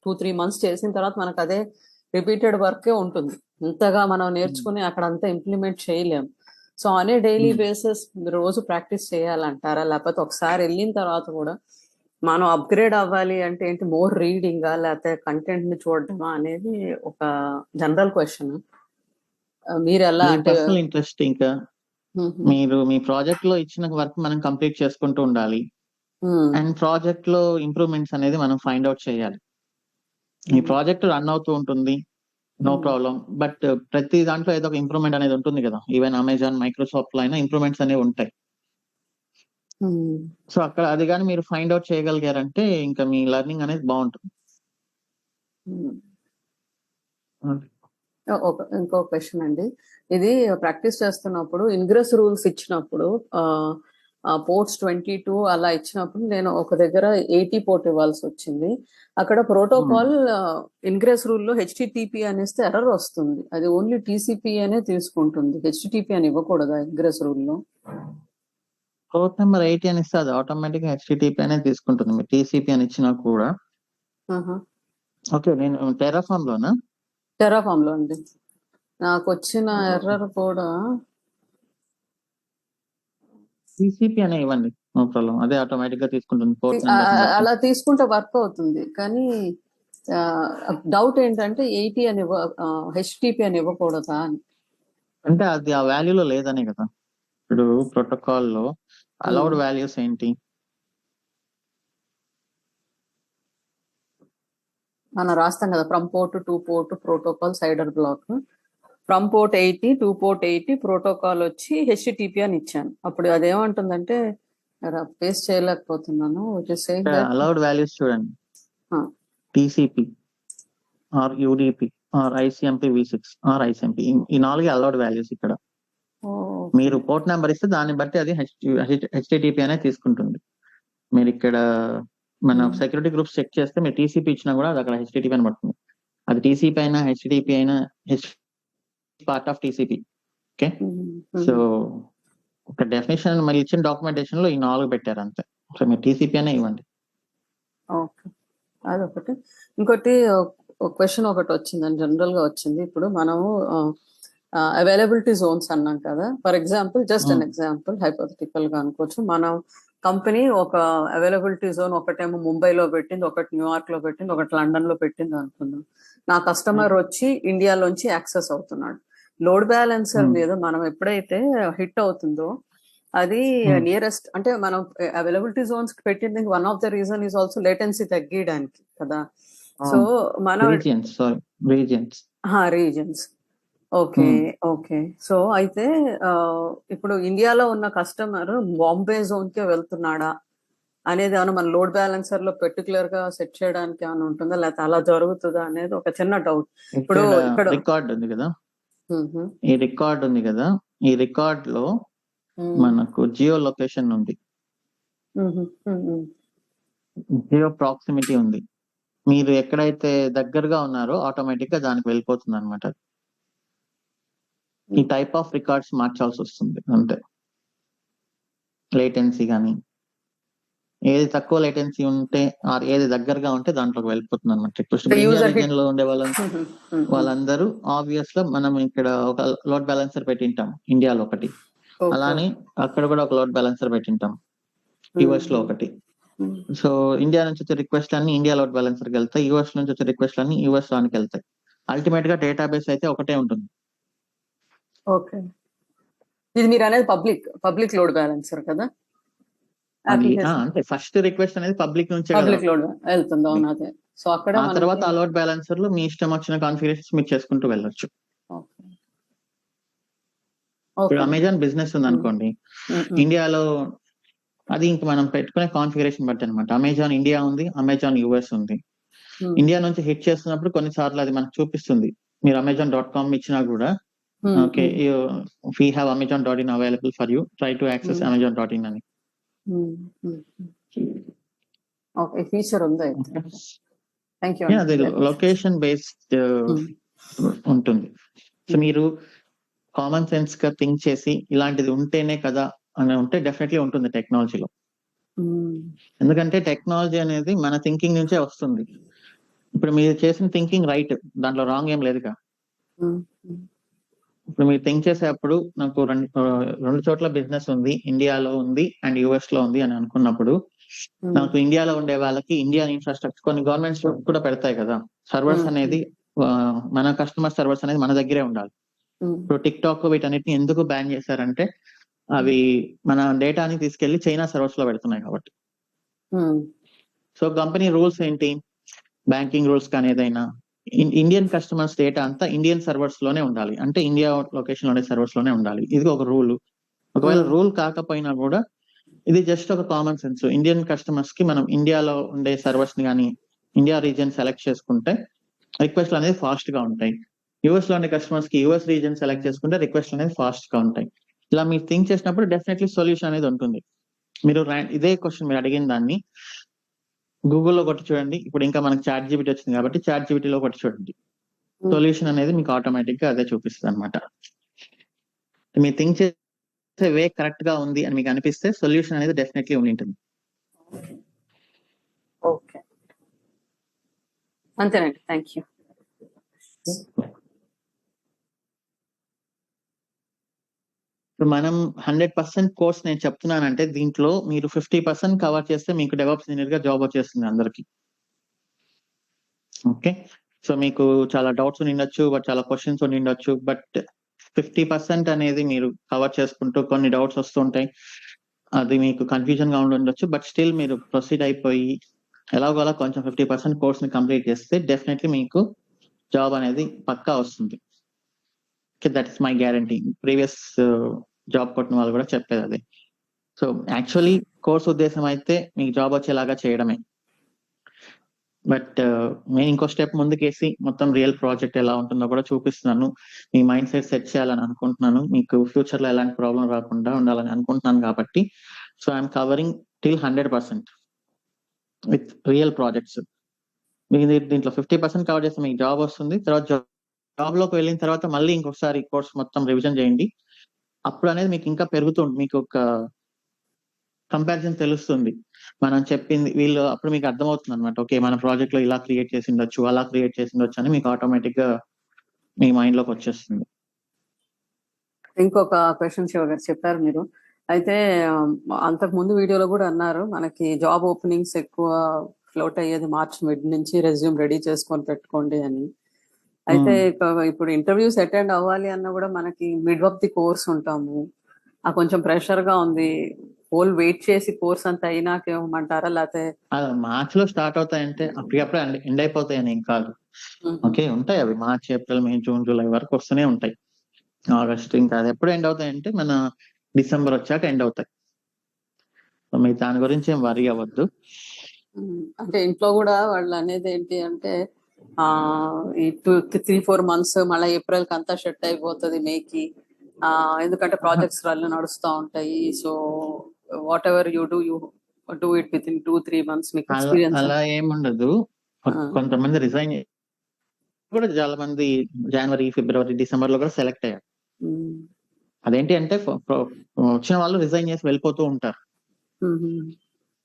2-3 months చేసిన తర్వాత మనకు అదే రిపీటెడ్ వర్కే ఉంటుంది. ఇంతగా మనం నేర్చుకుని అక్కడ అంతా ఇంప్లిమెంట్ చేయలేము. సో అనే డైలీ బేసిస్ రోజు ప్రాక్టీస్ చేయాలంటారా, లేకపోతే ఒకసారి వెళ్ళిన తర్వాత కూడా మనం అప్గ్రేడ్ అవ్వాలి అంటే ఏంటి, మోర్ రీడింగా లేకపోతే కంటెంట్ ని చూడటమా అనేది ఒక జనరల్ క్వశ్చన్. మీరు ఎలా అంటే పర్సనల్ ఇంట్రెస్ట్, ఇంకా మీరు మీ ప్రాజెక్ట్ లో ఇచ్చిన వర్క్ మనం కంప్లీట్ చేసుకుంటూ ఉండాలి. అండ్ ప్రాజెక్ట్ లో ఇంప్రూవ్మెంట్స్ అనేది మనం ఫైండ్ అవుట్ చేయాలి. ఈ ప్రాజెక్ట్ రన్ అవుతూ ఉంటుంది, నో ప్రాబ్లం. బట్ ప్రతి దాంట్లో ఏదో ఒక ఇంప్రూవ్మెంట్ అనేది ఉంటుంది కదా. ఈవెన్ అమెజాన్, మైక్రోసాఫ్ట్ లో అయినా ఇంప్రూవ్మెంట్స్ అనేవి ఉంటాయి. సో అక్కడ అది కానీ మీరు ఫైండ్ అవుట్ చేయగలిగారంటే ఇంకా మీ లెర్నింగ్ అనేది బాగుంటుంది. ఇంకో క్వశ్చన్ అండి, ఇది ప్రాక్టీస్ చేస్తున్నప్పుడు ఇంగ్రెస్ రూల్స్ ఇచ్చినప్పుడు పోర్ట్స్ 22 అలా ఇచ్చినప్పుడు నేను ఒక దగ్గర 80 పోర్ట్ ఇవ్వాల్సి వచ్చింది. అక్కడ ప్రోటోకాల్ ఇంగ్రెస్ రూల్ లో HTTP అనేస్తే ఎర్రర్ వస్తుంది. అది ఓన్లీ TCP అనే తీసుకుంటుంది, HTTP అని ఇవ్వకూడదా ఇంగ్రెస్ రూల్ లో? పోర్ట్ నెంబర్ 80 అని ఇస్తే అది ఆటోమేటిక్ గా HTTP అనేది తీసుకుంటుంది. మీరు TCP అని ఇచ్చినా కూడా. ఓకే, నేను టెరాఫామ్ లోనా? టెరాఫామ్ లో అండి నాకు వచ్చిన ఎర్రర్ కూడా TCP అనే ఇవ్వండి, నో ప్రాబ్లం. అదే ఆటోమేటిక్ గా తీసుకుంటుంది పోర్ట్ అలా తీసుకుంటే వర్క్ అవుతుంది. కానీ డౌట్ ఏంటంటే 80 అని HTTP అని ఇవ్వకూడదా అని. అంటే అది ఆ వాల్యూలో లేదనే కదా. ఇప్పుడు ప్రోటోకాల్ లో అలౌడ్ వాల్యూస్ ఏంటి? మనం రాస్తాం కదా, from port to port protocol CIDR block, from port 80 to port 80 protocol వచ్చి HTTP అని ఇచ్చాను. అప్పుడు అదేమంటుందంటే పేస్ట్ చేయలేకపోతున్నాను. అలౌడ్ వాల్యూస్ చూడండి, TCP or UDP or ICMP v6 or ICMP, ఈ 4 అలౌడ్ వాల్యూస్. ఇక్కడ మీరు పోర్ట్ నెంబర్ ఇస్తే దాన్ని బట్టి అది HTTP అనే తీసుకుంటుంది. మీరు ఇక్కడ మన సెక్యూరిటీ గ్రూప్స్ చెక్ చేస్తే మీరు TCP ఇచ్చినా కూడా అది అక్కడ HTTP అని పడుతుంది. అది TCP అయినా HTTP అయినా part of TCP. Okay, so ఒక డెఫినేషన్ మరి ఇచ్చిన డాక్యుమెంటేషన్ లో ఈ 4 పెట్టారు అంతే. సో మీరు TCP అనే ఇవ్వండి. ఓకే, అదొకటి. ఇంకోటి క్వశ్చన్ ఒకటి వచ్చిందని జనరల్ గా వచ్చింది. ఇప్పుడు మనము అవైలబిలిటీ జోన్స్ అన్నాం కదా. For example, just an example, hypothetical గా అనుకోవచ్చు, మనం కంపెనీ ఒక అవైలబిలిటీ జోన్ ఒకటేమో ముంబైలో పెట్టింది, ఒకటి న్యూయార్క్ లో పెట్టింది, ఒకటి లండన్ లో పెట్టింది అనుకుందాం. నా కస్టమర్ వచ్చి ఇండియాలోంచి యాక్సెస్ అవుతున్నాడు. లోడ్ బ్యాలెన్సర్ మీద మనం ఎప్పుడైతే హిట్ అవుతుందో అది నియరెస్ట్, అంటే మనం అవైలబిలిటీ జోన్స్ పెట్టింది one of the reason is also latency తగ్గియడానికి కదా. సో మనం రీజన్స్ ఓకే ఓకే. సో అయితే ఇప్పుడు ఇండియాలో ఉన్న కస్టమర్ బాంబే జోన్ కే వెళ్తున్నాడా అనేది ఏమైనా మన లోడ్ బ్యాలెన్సర్ లో పర్టికులర్ గా సెట్ చేయడానికి ఏమైనా ఉంటుందా, లేకపోతే అలా జరుగుతుందా అనేది ఒక చిన్న డౌట్. ఇప్పుడు ఇక్కడ రికార్డ్ ఉంది కదా, ఈ రికార్డ్ ఉంది కదా, ఈ రికార్డ్ లో మనకు జియో లొకేషన్ ఉంది, జియో ప్రాక్సిమిటీ ఉంది. మీరు ఎక్కడైతే దగ్గరగా ఉన్నారో ఆటోమేటిక్ గా దానికి వెళ్ళిపోతుంది అనమాట. ఈ టైప్ ఆఫ్ రికార్డ్స్ మార్చాల్సి వస్తుంది అంతే. లేటెన్సీ కానీ ఏది తక్కువ లేటెన్సీ ఉంటే ఆర్ ఏది దగ్గరగా ఉంటే దాంట్లోకి వెళ్ళిపోతుంది అనమాట. ఇప్పుడు ఇండియా రీజియన్ లో ఉండే వాళ్ళందరూ ఆబ్వియస్ గా మనం ఇక్కడ ఒక లోడ్ బ్యాలెన్సర్ పెట్టింటాం ఇండియాలో ఒకటి, అలానే అక్కడ కూడా ఒక లోడ్ బ్యాలెన్సర్ పెట్టింటాం US లో ఒకటి. సో ఇండియా నుంచి వచ్చే రిక్వెస్ట్ అన్ని ఇండియా లోడ్ బ్యాలెన్సర్కి వెళ్తాయి, US నుంచి వచ్చే రిక్వెస్ట్ అన్ని US లోనికి వెళ్తాయి. అల్టిమేట్ గా డేటాబేస్ అయితే ఒకటే ఉంటుంది. ఓకే. ఇది మీరు అనేది పబ్లిక్ లోడ్ బ్యాలెన్సర్ కదా? అంటే ఫస్ట్ రిక్వెస్ట్ అనేది పబ్లిక్ నుంచే కదా పబ్లిక్ లోడ్ వెళ్తుంది. అవును, అదే. సో అక్కడ ఆ తర్వాత ఆ లోడ్ బ్యాలెన్సర్ లో మీ ఇష్టం వచ్చిన కాన్ఫిగరేషన్స్ మీరు చేసుకుంటూ వెళ్ళొచ్చు. ఇప్పుడు అమెజాన్ బిజినెస్ ఉంది అనుకోండి, ఇండియాలో అది ఇంక మనం పెట్టుకునే కాన్ఫిగరేషన్ బట్టి అనమాట. అమెజాన్ ఇండియా ఉంది, అమెజాన్ యుఎస్ ఉంది. ఇండియా నుంచి హిట్ చేస్తున్నప్పుడు కొన్నిసార్లు అది మనకు చూపిస్తుంది. మీరు amazon.com ఇచ్చినా కూడా okay we have amazon.in available for you, try to access amazon.in అని. ఓకే, ఫీచర్ ఉంది. Thank you. అది లొకేషన్ బేస్డ్ ఉంటుంది. సో మీరు కామన్ సెన్స్ గా థింక్ చేసి ఇలాంటిది ఉంటేనే కదా అని ఉంటే డెఫినెట్లీ ఉంటుంది టెక్నాలజీలో. ఎందుకంటే టెక్నాలజీ అనేది మన థింకింగ్ నుంచే వస్తుంది. ఇప్పుడు మీరు చేసిన థింకింగ్ రైట్, దాంట్లో రాంగ్ ఏం లేదుగా. ఇప్పుడు మీరు థింక్ చేసేటప్పుడు నాకు రెండు చోట్ల బిజినెస్ ఉంది, ఇండియాలో ఉంది అండ్ యుఎస్ లో ఉంది అని అనుకున్నప్పుడు, నాకు ఇండియాలో ఉండే వాళ్ళకి ఇండియన్ ఇన్ఫ్రాస్ట్రక్చర్ కొన్ని గవర్నమెంట్స్ కూడా పెడతాయి కదా, సర్వర్స్ అనేది మన కస్టమర్ సర్వర్స్ అనేది మన దగ్గరే ఉండాలి. ఇప్పుడు టిక్ టాక్ వీటన్నిటిని ఎందుకు బ్యాన్ చేశారంటే అవి మన డేటాని తీసుకెళ్లి చైనా సర్వర్స్ లో పెడుతున్నాయి కాబట్టి. సో కంపెనీ రూల్స్ ఏంటి, బ్యాంకింగ్ రూల్స్ కానీ ఏదైనా ఇండియన్ కస్టమర్స్ డేటా అంతా ఇండియన్ సర్వర్స్ లోనే ఉండాలి, అంటే ఇండియా లొకేషన్ లోనే సర్వర్స్ లోనే ఉండాలి. ఇది ఒక రూల్. ఒకవేళ రూల్ కాకపోయినా కూడా ఇది జస్ట్ ఒక కామన్ సెన్స్. ఇండియన్ కస్టమర్స్ కి మనం ఇండియాలో ఉండే సర్వర్స్ ని కానీ ఇండియా రీజియన్ సెలెక్ట్ చేసుకుంటే రిక్వెస్ట్లు అనేది ఫాస్ట్ గా ఉంటాయి. యుఎస్ లో ఉండే కస్టమర్స్ కి యుఎస్ రీజియన్ సెలెక్ట్ చేసుకుంటే రిక్వెస్ట్ అనేది ఫాస్ట్ గా ఉంటాయి. ఇలా మీరు థింక్ చేసినప్పుడు డెఫినెట్లీ సొల్యూషన్ అనేది ఉంటుంది. మీరు ఇదే క్వశ్చన్ మీరు అడిగిన దాన్ని గూగుల్లో కొట్టి చూడండి. ఇప్పుడు ఇంకా మనకి చాట్ జీపీటీ వచ్చింది కాబట్టి చాట్ జీపీటీలో కొట్టి చూడండి, సొల్యూషన్ అనేది మీకు ఆటోమేటిక్ గా అదే చూపిస్తుంది అనమాట. మీరు థింక్ చేసే వే కరెక్ట్ గా ఉంది అని మీకు అనిపిస్తే సొల్యూషన్ అనేది డెఫినెట్లీ ఉండి ఉంటుంది. ఓకే, అంతేనండి. Thank you. మనం 100% కోర్స్ నేను చెప్తున్నానంటే దీంట్లో మీరు 50% కవర్ చేస్తే మీకు డెవలప్స్ ఇంజనీర్ గా జాబ్ వచ్చేస్తుంది అందరికి. ఓకే, సో మీకు చాలా డౌట్స్ ఉండొచ్చు, బట్ చాలా క్వశ్చన్స్ ఉండొచ్చు, బట్ 50% అనేది మీరు కవర్ చేసుకుంటూ కొన్ని డౌట్స్ వస్తుంటాయి, అది మీకు కన్ఫ్యూజన్ గా ఉండొచ్చు, బట్ స్టిల్ మీరు ప్రొసీడ్ అయిపోయి ఎలాగోలా కొంచెం 50% కోర్స్ ని కంప్లీట్ చేస్తే డెఫినెట్లీ మీకు జాబ్ అనేది పక్కా వస్తుంది. That is my guarantee. Previous job కొట్టిన వాళ్ళు కూడా చెప్పేది అదే. సో యాక్చువల్లీ కోర్స్ ఉద్దేశం అయితే మీకు జాబ్ వచ్చేలాగా చేయడమే, బట్ నేను ఇంకో స్టెప్ ముందుకేసి మొత్తం రియల్ ప్రాజెక్ట్ ఎలా ఉంటుందో కూడా చూపిస్తున్నాను. మీ మైండ్ సెట్ చేయాలని అనుకుంటున్నాను, మీకు ఫ్యూచర్ లో ఎలాంటి ప్రాబ్లం రాకుండా ఉండాలని అనుకుంటున్నాను కాబట్టి. So I'm covering till 100% with real projects. మీకు దీంట్లో 50% కవర్ చేస్తే మీకు జాబ్ వస్తుంది. తర్వాత జాబ్ లోకి వెళ్ళిన తర్వాత మళ్ళీ ఇంకొకసారి కోర్స్ మొత్తం రివిజన్ చేయండి. అప్పుడు అనేది మీకు ఇంకా పెరుగుతుంది, మీకు ఒక కంపారిజన్ తెలుస్తుంది. మనం చెప్పింది వీళ్ళు అప్పుడు మీకు అర్థమవుతుంది అనమాట. ఓకే, మన ప్రాజెక్ట్ లో ఇలా క్రియేట్ చేసి ఉండొచ్చు, అలా క్రియేట్ చేసి ఉండొచ్చు అని మీకు ఆటోమేటిక్ గా మీ మైండ్ లోకి వచ్చేస్తుంది. ఇంకొక క్వశ్చన్ శివ గారు చెప్పారు మీరు, అయితే అంతకు ముందు వీడియోలో కూడా అన్నారు మనకి జాబ్ ఓపెనింగ్స్ ఎక్కువ ఫ్లోట్ అయ్యేది మార్చ్ మిడ్ నుంచి, రెజ్యూమ్ రెడీ చేసుకొని పెట్టుకోండి అని. అయితే ఇప్పుడు ఇంటర్వ్యూస్ అటెండ్ అవ్వాలి అన్నా కూడా మనకి మిడ్ ఆఫ్ ది కోర్స్ ఉంటాము, ఆ కొంచెం ప్రెషర్ గా ఉంది. హోల్ వెయిట్ చేసి కోర్స్ అంతా అయినాకేమంటారా, లేకపోతే మార్చ్ లో స్టార్ట్ అవుతాయంటే అప్పటికప్పుడే ఎండ్ అయిపోతాయని ఏం కాదు. ఓకే, ఉంటాయి అవి మార్చ్, ఏప్రిల్, మే, జూన్, జూలై వరకు వస్తూనే ఉంటాయి. ఆగస్ట్ ఇంకా అది ఎప్పుడు ఎండ్ అవుతాయంటే మన డిసెంబర్ వచ్చాక ఎండ్ అవుతాయి. మీరు దాని గురించి ఏం వరీ అవ్వద్దు. అంటే ఇంట్లో కూడా వాళ్ళు అనేది ఏంటి అంటే ఈ 3-4 months మళ్ళీ ఏప్రిల్ కి అంతా షెట్ అయిపోతుంది, మేకి. ఎందుకంటే ప్రాజెక్ట్స్ రన్ నడుస్తూ ఉంటాయి. So what ever you do it with in 2-3 months. మీకు ఎక్స్పీరియన్స్ అలా ఏముండదు. కొంతమంది రిజైన్ కూడా చాలా మంది జనవరి, ఫిబ్రవరి, డిసెంబర్ లో కూడా సెలెక్ట్ అయ్యారు. అదేంటి అంటే వచ్చిన వాళ్ళు రిజైన్ చేసి వెళ్ళిపోతూ ఉంటారు.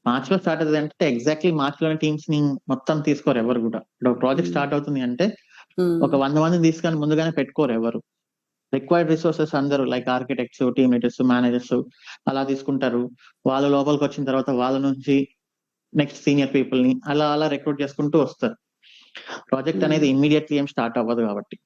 మార్చ్ లో స్టార్ట్ అవుతుంది అంటే ఎగ్జాక్ట్లీ మార్చ్ లోని టీమ్స్ ని మొత్తం తీసుకోరు ఎవరు కూడా. ఇప్పుడు ప్రాజెక్ట్ స్టార్ట్ అవుతుంది అంటే ఒక 100 మందిని తీసుకొని ముందుగానే పెట్టుకోరు ఎవరు. రిక్వైర్డ్ రిసోర్సెస్ అందరూ like architects, team leaders, managers అలా తీసుకుంటారు. వాళ్ళు లోపలికి వచ్చిన తర్వాత వాళ్ళ నుంచి నెక్స్ట్ సీనియర్ పీపుల్ ని అలా అలా రిక్రూట్ చేసుకుంటూ వస్తారు. ప్రాజెక్ట్ అనేది ఇమ్మీడియట్లీ ఏం స్టార్ట్ అవ్వదు కాబట్టి.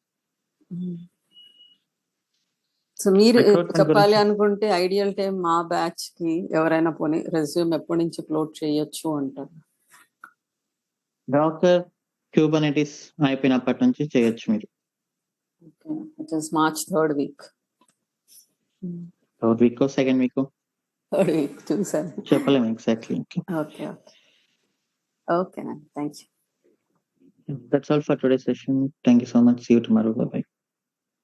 సో మీరు Recruitment చెప్పాలి గురించి- అనుకుంటే ఐడియల్ టైం మా బ్యాచ్ కి ఎవరైనా పోనీ రెజ్యూమ్ ఎప్పటి నుంచి అప్లోడ్ చేయొచ్చు అంటారు? డాకర్ క్యూబర్నెటిస్ అయిపోయినప్పటి నుంచి చేయొచ్చు మీరు. It is March 3rd week. Third week second week 3rd week చూసాను. చెప్పలేము exactly. Okay thank you. That's all for today's session. Thank you so much. See you tomorrow. Bye bye.